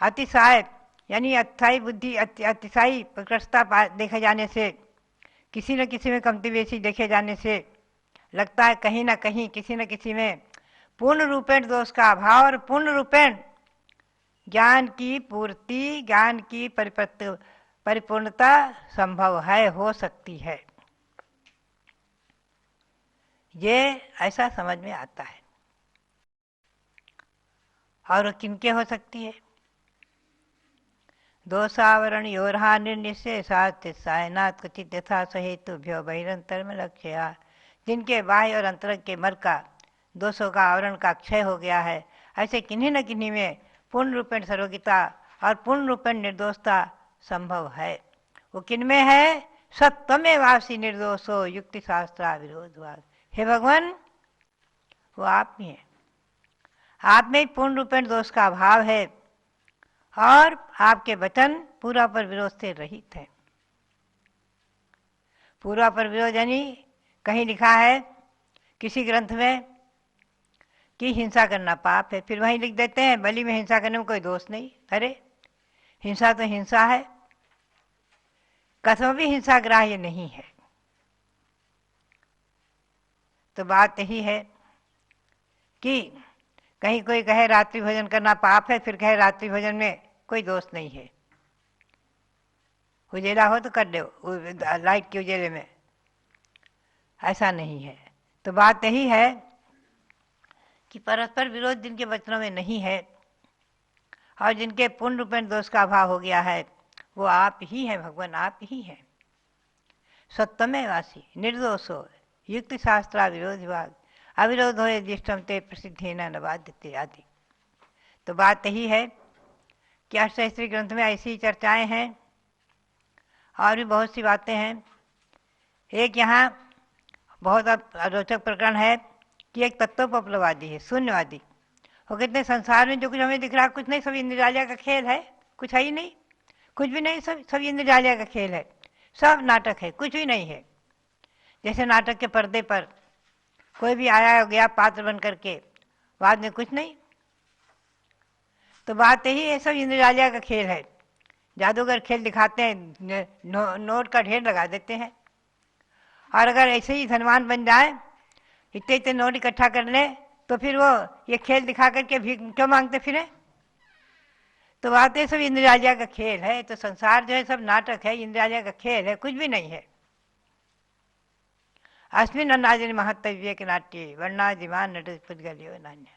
अतिशाय यानी अस्थायी बुद्धि, अतिशायी प्रकृष्टता देखे जाने से, किसी न किसी में कमती बेसी देखे जाने से लगता है कहीं ना कहीं किसी न किसी में पूर्ण रूपेण दोष का अभाव और पूर्ण रूपेण ज्ञान की पूर्ति, ज्ञान की परिपूर्णता संभव है, हो सकती है। ये ऐसा समझ में आता है। और किनके हो सकती है? दोषावरण योरहा निर्निश्चय सायनाथ क्वचित यथा सहेतुभ्यो बहिरंतर में लक्ष्य। जिनके बाह्य और अंतर के मर का, दोषों का आवरण का क्षय हो गया है, ऐसे किन्हीं न किन्हीं में पूर्ण रूपेण सर्वज्ञता और पूर्ण रूपेण निर्दोषता संभव है। वो किन में है? सत्वमे वासी निर्दोषो युक्ति शास्त्रा विरोधवाद। हे भगवान, वो आप में है, आप में पूर्ण रूपेण दोष का अभाव है और आपके वचन पूरा पर विरोध से रहित है। पूरा पर विरोध यानी कहीं लिखा है किसी ग्रंथ में कि हिंसा करना पाप है, फिर वहीं लिख देते हैं बलि में हिंसा करने में कोई दोष नहीं। अरे हिंसा तो हिंसा है, कसम भी हिंसा ग्राह्य नहीं है। तो बात यही है कि कहीं कोई कहे रात्रि भोजन करना पाप है, फिर कहे रात्रि भोजन में कोई दोष नहीं है। उजेला हो तो कर दो, लाइट के उजेले में, ऐसा नहीं है। तो बात यही है कि परस्पर विरोध जिनके वचनों में नहीं है और जिनके पूर्ण रूपेण दोष का अभाव हो गया है, वो आप ही हैं भगवान, आप ही हैं। सत्वमे वासी निर्दोषो युक्ति शास्त्रा विरोधवाद अविरोध हो यदिष्टम ते प्रसिद्धि न बाध्यते आदि। तो बात यही है कि अष्टशास्त्री ग्रंथ में ऐसी चर्चाएं हैं और भी बहुत सी बातें हैं। एक यहाँ बहुत रोचक प्रकरण है कि एक तत्वोपलब्धवादी है, शून्यवादी। वो कहते हैं संसार में जो कुछ हमें दिख रहा है कुछ नहीं, सब इंद्रजालिया का खेल है, कुछ है ही नहीं, कुछ भी नहीं, सब इंद्रजालिया का खेल है, सब नाटक है, कुछ भी नहीं है। जैसे नाटक के पर्दे पर कोई भी आया गया पात्र बन करके, बाद में कुछ नहीं। तो बात यही है, सब इंद्रजालिया का खेल है। जादूगर खेल दिखाते हैं, नोट का ढेर लगा देते हैं, और अगर ऐसे ही धनवान बन जाए, इतने इतने नोट इकट्ठा कर ले, तो फिर वो ये खेल दिखा करके भी क्यों मांगते फिरे। तो बात है सब इंद्रजालिया का खेल है। तो संसार जो है सब नाटक है, इंद्रजालिया का खेल है, कुछ भी नहीं है। अस्मिन अन्नाजिन महत्व विवेक नाट्य वर्णादिमान नट पुद्गलियो नान्य।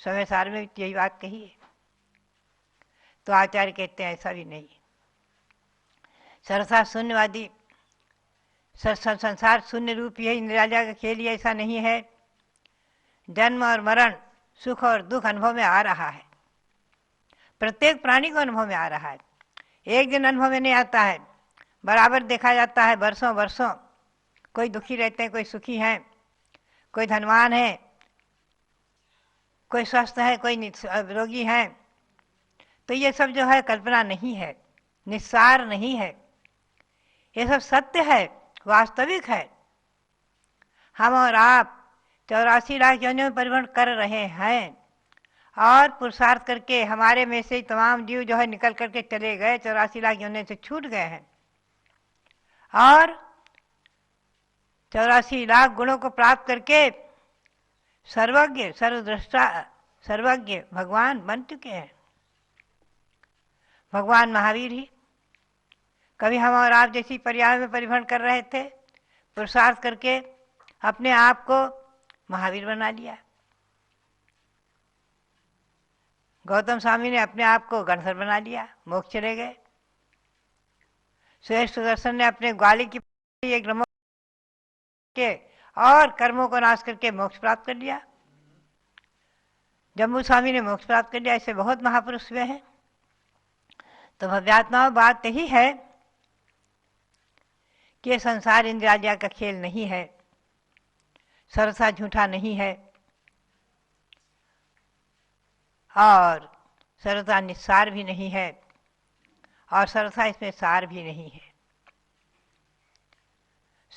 समय सार में यही बात कही है। तो आचार्य कहते हैं ऐसा भी नहीं। सरसा शून्यवादी, संसार शून्य रूप है, इंद्रजालिया का खेल ही ऐसा नहीं है। जन्म और मरण, सुख और दुख अनुभव में आ रहा है, प्रत्येक प्राणी को अनुभव में आ रहा है। एक दिन अनुभव में नहीं आता है, बराबर देखा जाता है वर्षों वर्षों। कोई दुखी रहते हैं, कोई सुखी हैं, कोई धनवान है, कोई स्वस्थ है, कोई रोगी है। तो ये सब जो है कल्पना नहीं है, निस्सार नहीं है, ये सब सत्य है, वास्तविक है। हम और आप 84 लाख योनियों में परिभ्रमण कर रहे हैं, और पुरुषार्थ करके हमारे में से तमाम जीव जो है निकल करके चले गए, 84 लाख योनियों से छूट गए हैं, और 84 लाख गुणों को प्राप्त करके सर्वज्ञ, सर्वद्रष्टा, सर्वज्ञ भगवान बन चुके हैं। भगवान महावीर ही कभी हम और आप जैसी पर्याय में परिभ्रमण कर रहे थे, पुरुषार्थ करके अपने आप को महावीर बना लिया। गौतम स्वामी ने अपने आप को गणधर बना लिया, मोक्ष चले गए। श्रेष्ठ सुदर्शन ने अपने ग्वाली की एक के और कर्मों को नाश करके मोक्ष प्राप्त कर लिया। जम्बू स्वामी ने मोक्ष प्राप्त कर लिया। ऐसे बहुत महापुरुष हुए हैं। तो भव्यात्माओं, बात यही है कि ये संसार इंद्रियालिया का खेल नहीं है, सरसा झूठा नहीं है, और सरसा निस्सार भी नहीं है, और सरसा इसमें सार भी नहीं है।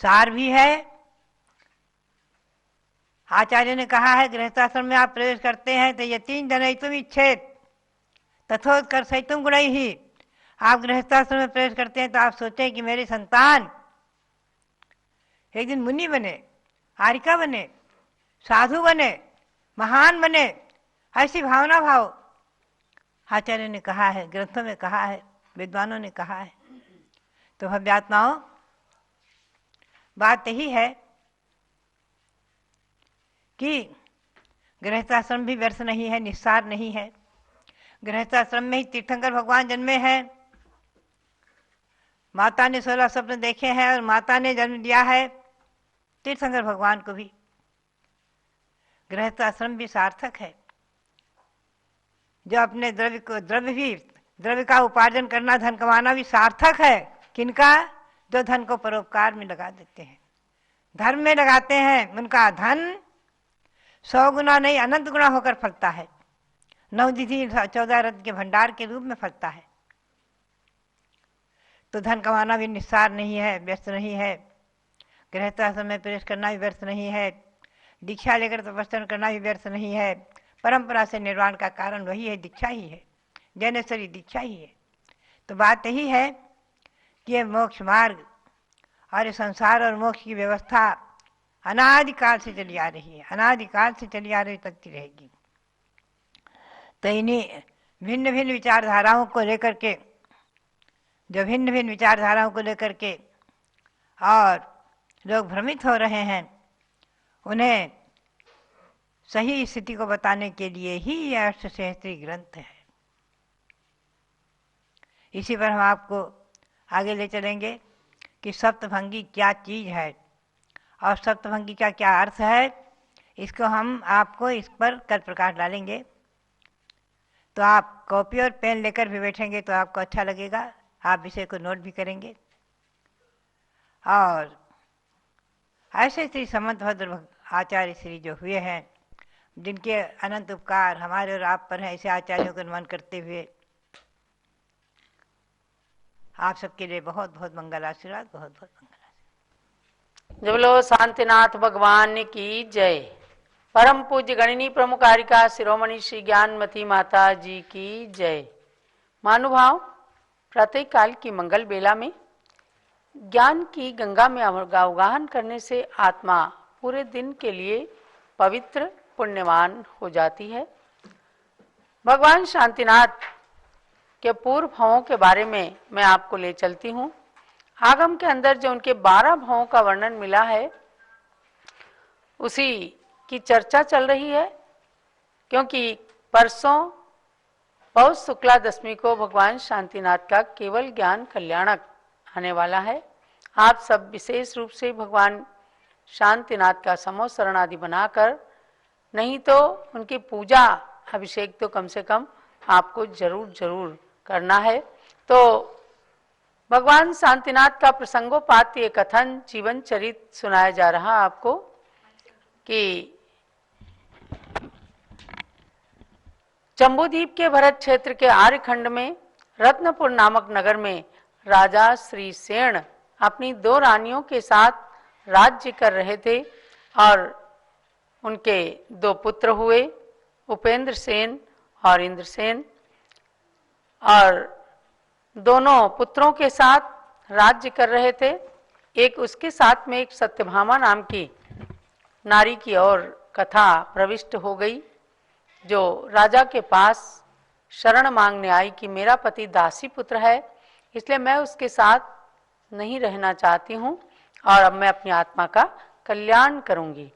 सार भी है। आचार्य ने कहा है, गृहस्थाश्रम में आप प्रवेश करते हैं तो ये 3 जनयितुम इच्छेद तथोत्कर्षयितुम गुणैः। आप गृहस्थाश्रम में प्रवेश करते हैं तो आप सोचें कि मेरी संतान एक दिन मुनि बने, आरिका बने, साधु बने, महान बने, ऐसी भावना भाव। आचार्य ने कहा है, ग्रंथों में कहा है, विद्वानों ने कहा है। तो भव्यात्माओं, बात यही है कि गृहस्थाश्रम भी व्यर्थ नहीं है, निस्सार नहीं है। गृहस्थाश्रम में ही तीर्थंकर भगवान जन्मे हैं। माता ने 16 स्वप्न देखे हैं और माता ने जन्म दिया है तीर्थंकर भगवान को भी। गृहस्थाश्रम भी सार्थक है। जो अपने द्रव्य का उपार्जन करना, धन कमाना भी सार्थक है। किनका? जो धन को परोपकार में लगा देते हैं, धर्म में लगाते हैं, उनका धन 100 गुना नहीं, अनंत गुना होकर फलता है। 9 निधि 14 रत्न के भंडार के रूप में फलता है। तो धन कमाना भी निस्सार नहीं है, व्यर्थ नहीं है। गृहस्थाश्रम में प्रवेश करना भी व्यर्थ नहीं है। दीक्षा लेकर तपस्या करना भी व्यर्थ नहीं है। परंपरा से निर्वाण का कारण वही है, दीक्षा ही है, जैनेश्वरी दीक्षा ही है। तो बात यही है कि ये मोक्ष मार्ग और ये संसार और मोक्ष की व्यवस्था अनादिकाल से चली आ रही है, अनादिकाल से चली आ रही, चलती रहेगी। तो इन्हीं भिन्न भिन्न विचारधाराओं को लेकर के, जो भिन्न भिन्न विचारधाराओं को लेकर के और लोग भ्रमित हो रहे हैं, उन्हें सही स्थिति को बताने के लिए ही यह अष्टसहस्त्री ग्रंथ है। इसी पर हम आपको आगे ले चलेंगे कि सप्तभंगी क्या चीज़ है और सप्तभंगी का क्या अर्थ है। इसको हम आपको इस पर कल प्रकाश डालेंगे। तो आप कॉपी और पेन लेकर भी बैठेंगे तो आपको अच्छा लगेगा, आप विषय को नोट भी करेंगे। और ऐसे श्री समंत भद्र आचार्य श्री जो हुए हैं, जिनके अनंत उपकार हमारे और आप पर हैं, ऐसे आचार्यों को नमन करते हुए आप सबके लिए बहुत बहुत मंगल आशीर्वाद, बहुत बहुत मंगल। जब लो शांतिनाथ भगवान की जय। परम पूज्य गणिनी प्रमुखारिका शिरोमणि श्री ज्ञानमती माता जी की जय। महानुभाव, प्रातः काल की मंगल बेला में ज्ञान की गंगा में अवगाहन करने से आत्मा पूरे दिन के लिए पवित्र पुण्यवान हो जाती है। भगवान शांतिनाथ के पूर्व भावों के बारे में मैं आपको ले चलती हूँ। आगम के अंदर जो उनके 12 भावों का वर्णन मिला है उसी की चर्चा चल रही है, क्योंकि परसों पौष शुक्ला दशमी को भगवान शांतिनाथ का केवल ज्ञान कल्याणक आने वाला है। आप सब विशेष रूप से भगवान शांतिनाथ का समूह शरण आदि बनाकर, नहीं तो उनकी पूजा अभिषेक तो कम से कम आपको जरूर करना है। तो भगवान शांतिनाथ का प्रसंगोपात कथन जीवन चरित सुनाया जा रहा आपको कि जम्बूद्वीप के भरत क्षेत्र के आर्यखंड में रत्नपुर नामक नगर में राजा श्री सेन अपनी 2 रानियों के साथ राज्य कर रहे थे और उनके 2 पुत्र हुए, उपेंद्र सेन और इंद्रसेन। और दोनों पुत्रों के साथ राज्य कर रहे थे। एक उसके साथ में एक सत्यभामा नाम की नारी की और कथा प्रविष्ट हो गई, जो राजा के पास शरण मांगने आई कि मेरा पति दासी पुत्र है, इसलिए मैं उसके साथ नहीं रहना चाहती हूँ और अब मैं अपनी आत्मा का कल्याण करूंगी।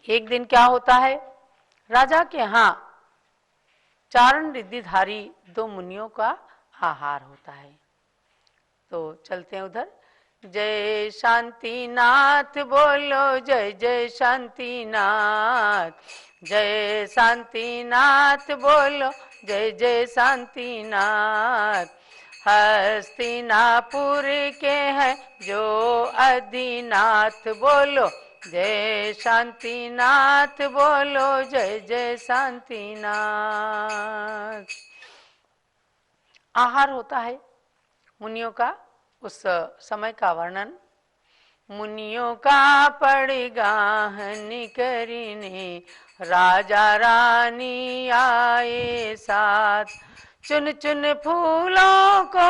एक दिन क्या होता है, राजा के यहाँ चारण रिद्धिधारी 2 मुनियों का आहार होता है। तो चलते हैं उधर। जय शांतिनाथ बोलो, जय जय शांतिनाथ, जय शांतिनाथ बोलो, जय जय शांतिनाथ। हस्तिनापुर के हैं जो अधिनाथ बोलो, जय शांतिनाथ बोलो, जय जय शांतिनाथ। आहार होता है मुनियों का, उस समय का वर्णन। मुनियों का पड़गाहन करीने राजा रानी आए साथ, चुन चुन फूलों को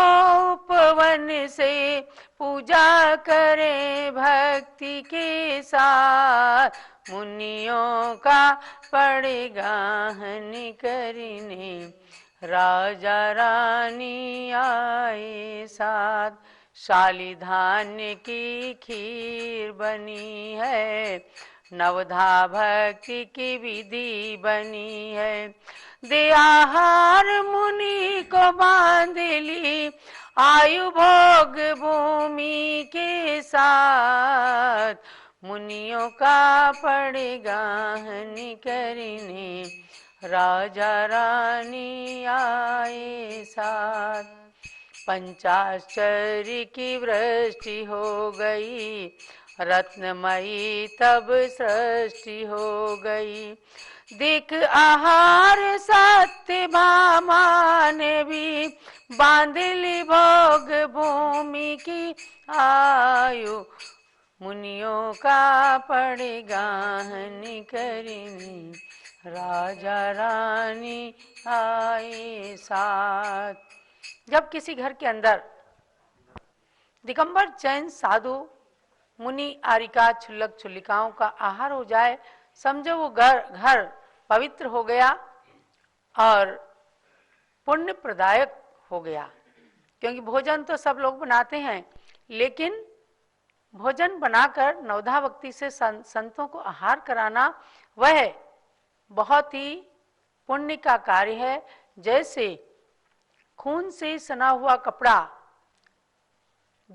उपवन से पूजा करे भक्ति के साथ। मुनियों का पड़गाहन करीने राजा रानी आए साथ। शालिधान्य की खीर बनी है, नवधा भक्ति की विधि बनी है। दे आहार मुनि को बांध ली, आयु भोग भूमि के साथ। मुनियों का पड़गाहन करने राजा रानी आए साथ। पंचाश्चर्य की वृष्टि हो गई, रत्नमयी तब सृष्टि हो गई। दिक आहार सत्यभामा ने भी बांध ली भोग भूमि की आयु। मुनियों का पड़गाहन करनी राजा रानी आए साथ। जब किसी घर के अंदर दिगंबर जैन साधु मुनि आरिका छुल्लक छुल्लिकाओं का आहार हो जाए, समझो वो घर पवित्र हो गया और पुण्य प्रदायक हो गया। क्योंकि भोजन तो सब लोग बनाते हैं, लेकिन भोजन बनाकर नवधा भक्ति से संतों को आहार कराना वह बहुत ही पुण्य का कार्य है। जैसे खून से सना हुआ कपड़ा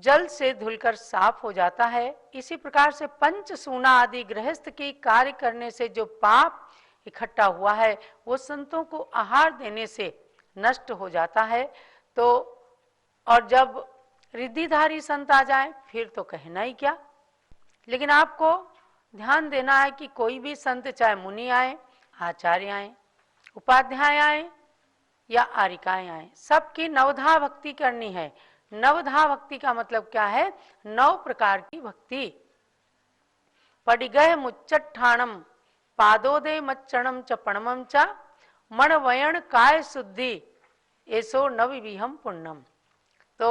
जल से धुलकर साफ हो जाता है, इसी प्रकार से पंच सूना आदि गृहस्थ की कार्य करने से जो पाप इकट्ठा हुआ है वो संतों को आहार देने से नष्ट हो जाता है। तो और जब रिद्धिधारी संत आ जाए फिर तो कहना ही क्या। लेकिन आपको ध्यान देना है कि कोई भी संत, चाहे मुनि आए, आचार्य आए, उपाध्याय आए या आरिकाएं आए, सबकी नवधा भक्ति करनी है। नवधा भक्ति का मतलब क्या है? 9 प्रकार की भक्ति। पडिगह मुच्चट्ठाणम पादोदय मच्चणम च पणमम च मणवयण काय शुद्धि ऐसो नवविहम पुण्यम। तो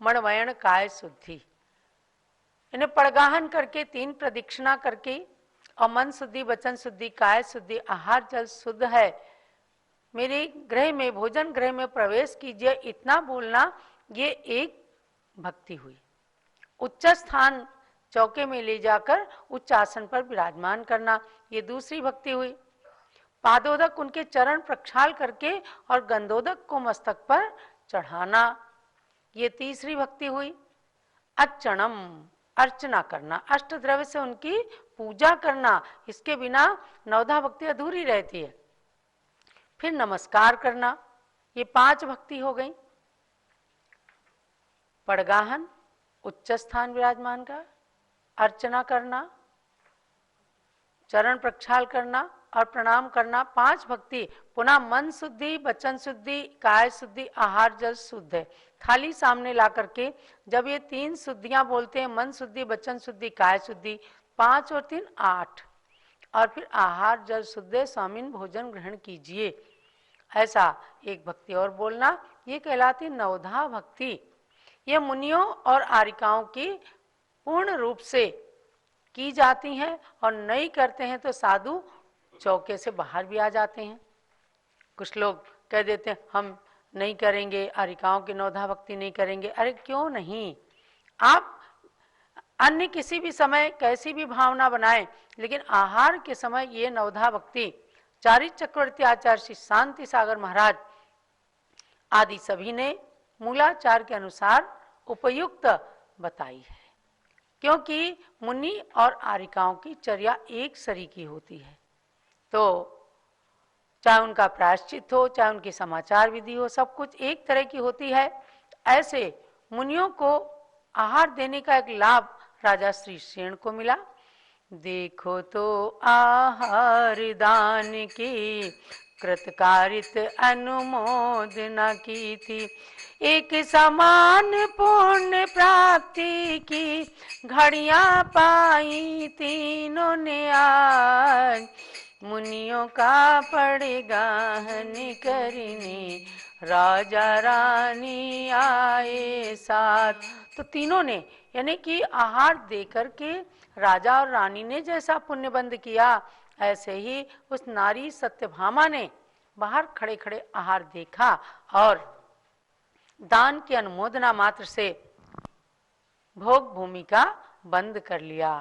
मणवयण काय शुद्धि, इन्हें पड़गाहन करके 3 प्रदक्षिणा करके और मन शुद्धि, वचन शुद्धि, काय शुद्धि, आहार जल शुद्ध है, मेरे गृह में, भोजन गृह में प्रवेश कीजिए, इतना बोलना, ये एक भक्ति हुई। उच्च स्थान चौके में ले जाकर उच्च आसन पर विराजमान करना, ये दूसरी भक्ति हुई। पादोदक उनके चरण प्रक्षाल करके और गंधोदक को मस्तक पर चढ़ाना, ये तीसरी भक्ति हुई। अर्चनम, अर्चना करना, अष्ट द्रव्य से उनकी पूजा करना, इसके बिना नवधा भक्ति अधूरी रहती है। फिर नमस्कार करना, ये 5 भक्ति हो गई। पड़गाहन, उच्च स्थान विराजमान का, अर्चना करना, चरण प्रक्षाल करना और प्रणाम करना, 5 भक्ति। पुनः मन शुद्धि, वचन शुद्धि, काय शुद्धि, आहार जल शुद्ध है। थाली सामने ला करके जब ये 3 शुद्धियां बोलते हैं, मन शुद्धि, वचन शुद्धि, काय शुद्धि, 5 और 3 8, और फिर आहार जल शुद्ध है, स्वामीन भोजन ग्रहण कीजिए, ऐसा एक भक्ति और बोलना, ये कहलाती नवधा भक्ति। ये मुनियों और आरिकाओं की पूर्ण रूप से की जाती हैं, और नहीं करते हैं तो साधु चौके से बाहर भी आ जाते हैं। कुछ लोग कह देते हैं हम नहीं करेंगे, आरिकाओं की नवधा भक्ति नहीं करेंगे। अरे क्यों नहीं, आप अन्य किसी भी समय कैसी भी भावना बनाएं, लेकिन आहार के समय ये नवधा भक्ति चारित चक्रवर्ती आचार्य श्री शांति सागर महाराज आदि सभी ने मूलाचार के अनुसार उपयुक्त बताई है, क्योंकि मुनि और आरिकाओं की चर्या एक सरी की होती है। तो चाहे उनका प्रायश्चित हो, चाहे उनकी समाचार विधि हो, सब कुछ एक तरह की होती है। ऐसे मुनियों को आहार देने का एक लाभ राजा श्री सेन को मिला। देखो तो आहार दान की कृतकारित अनुमोदना की थी, एक समान पुण्य प्राप्ति की घड़ियां पाई तीनों ने आज, मुनियों का पड़ेगा हनि करने राजा रानी आए साथ। तो तीनों ने, यानी कि आहार देकर के राजा और रानी ने जैसा पुण्यबंध किया, ऐसे ही उस नारी सत्यभामा ने बाहर खड़े खड़े आहार देखा और दान की अनुमोदना मात्र से भोग भूमि का बंद कर लिया।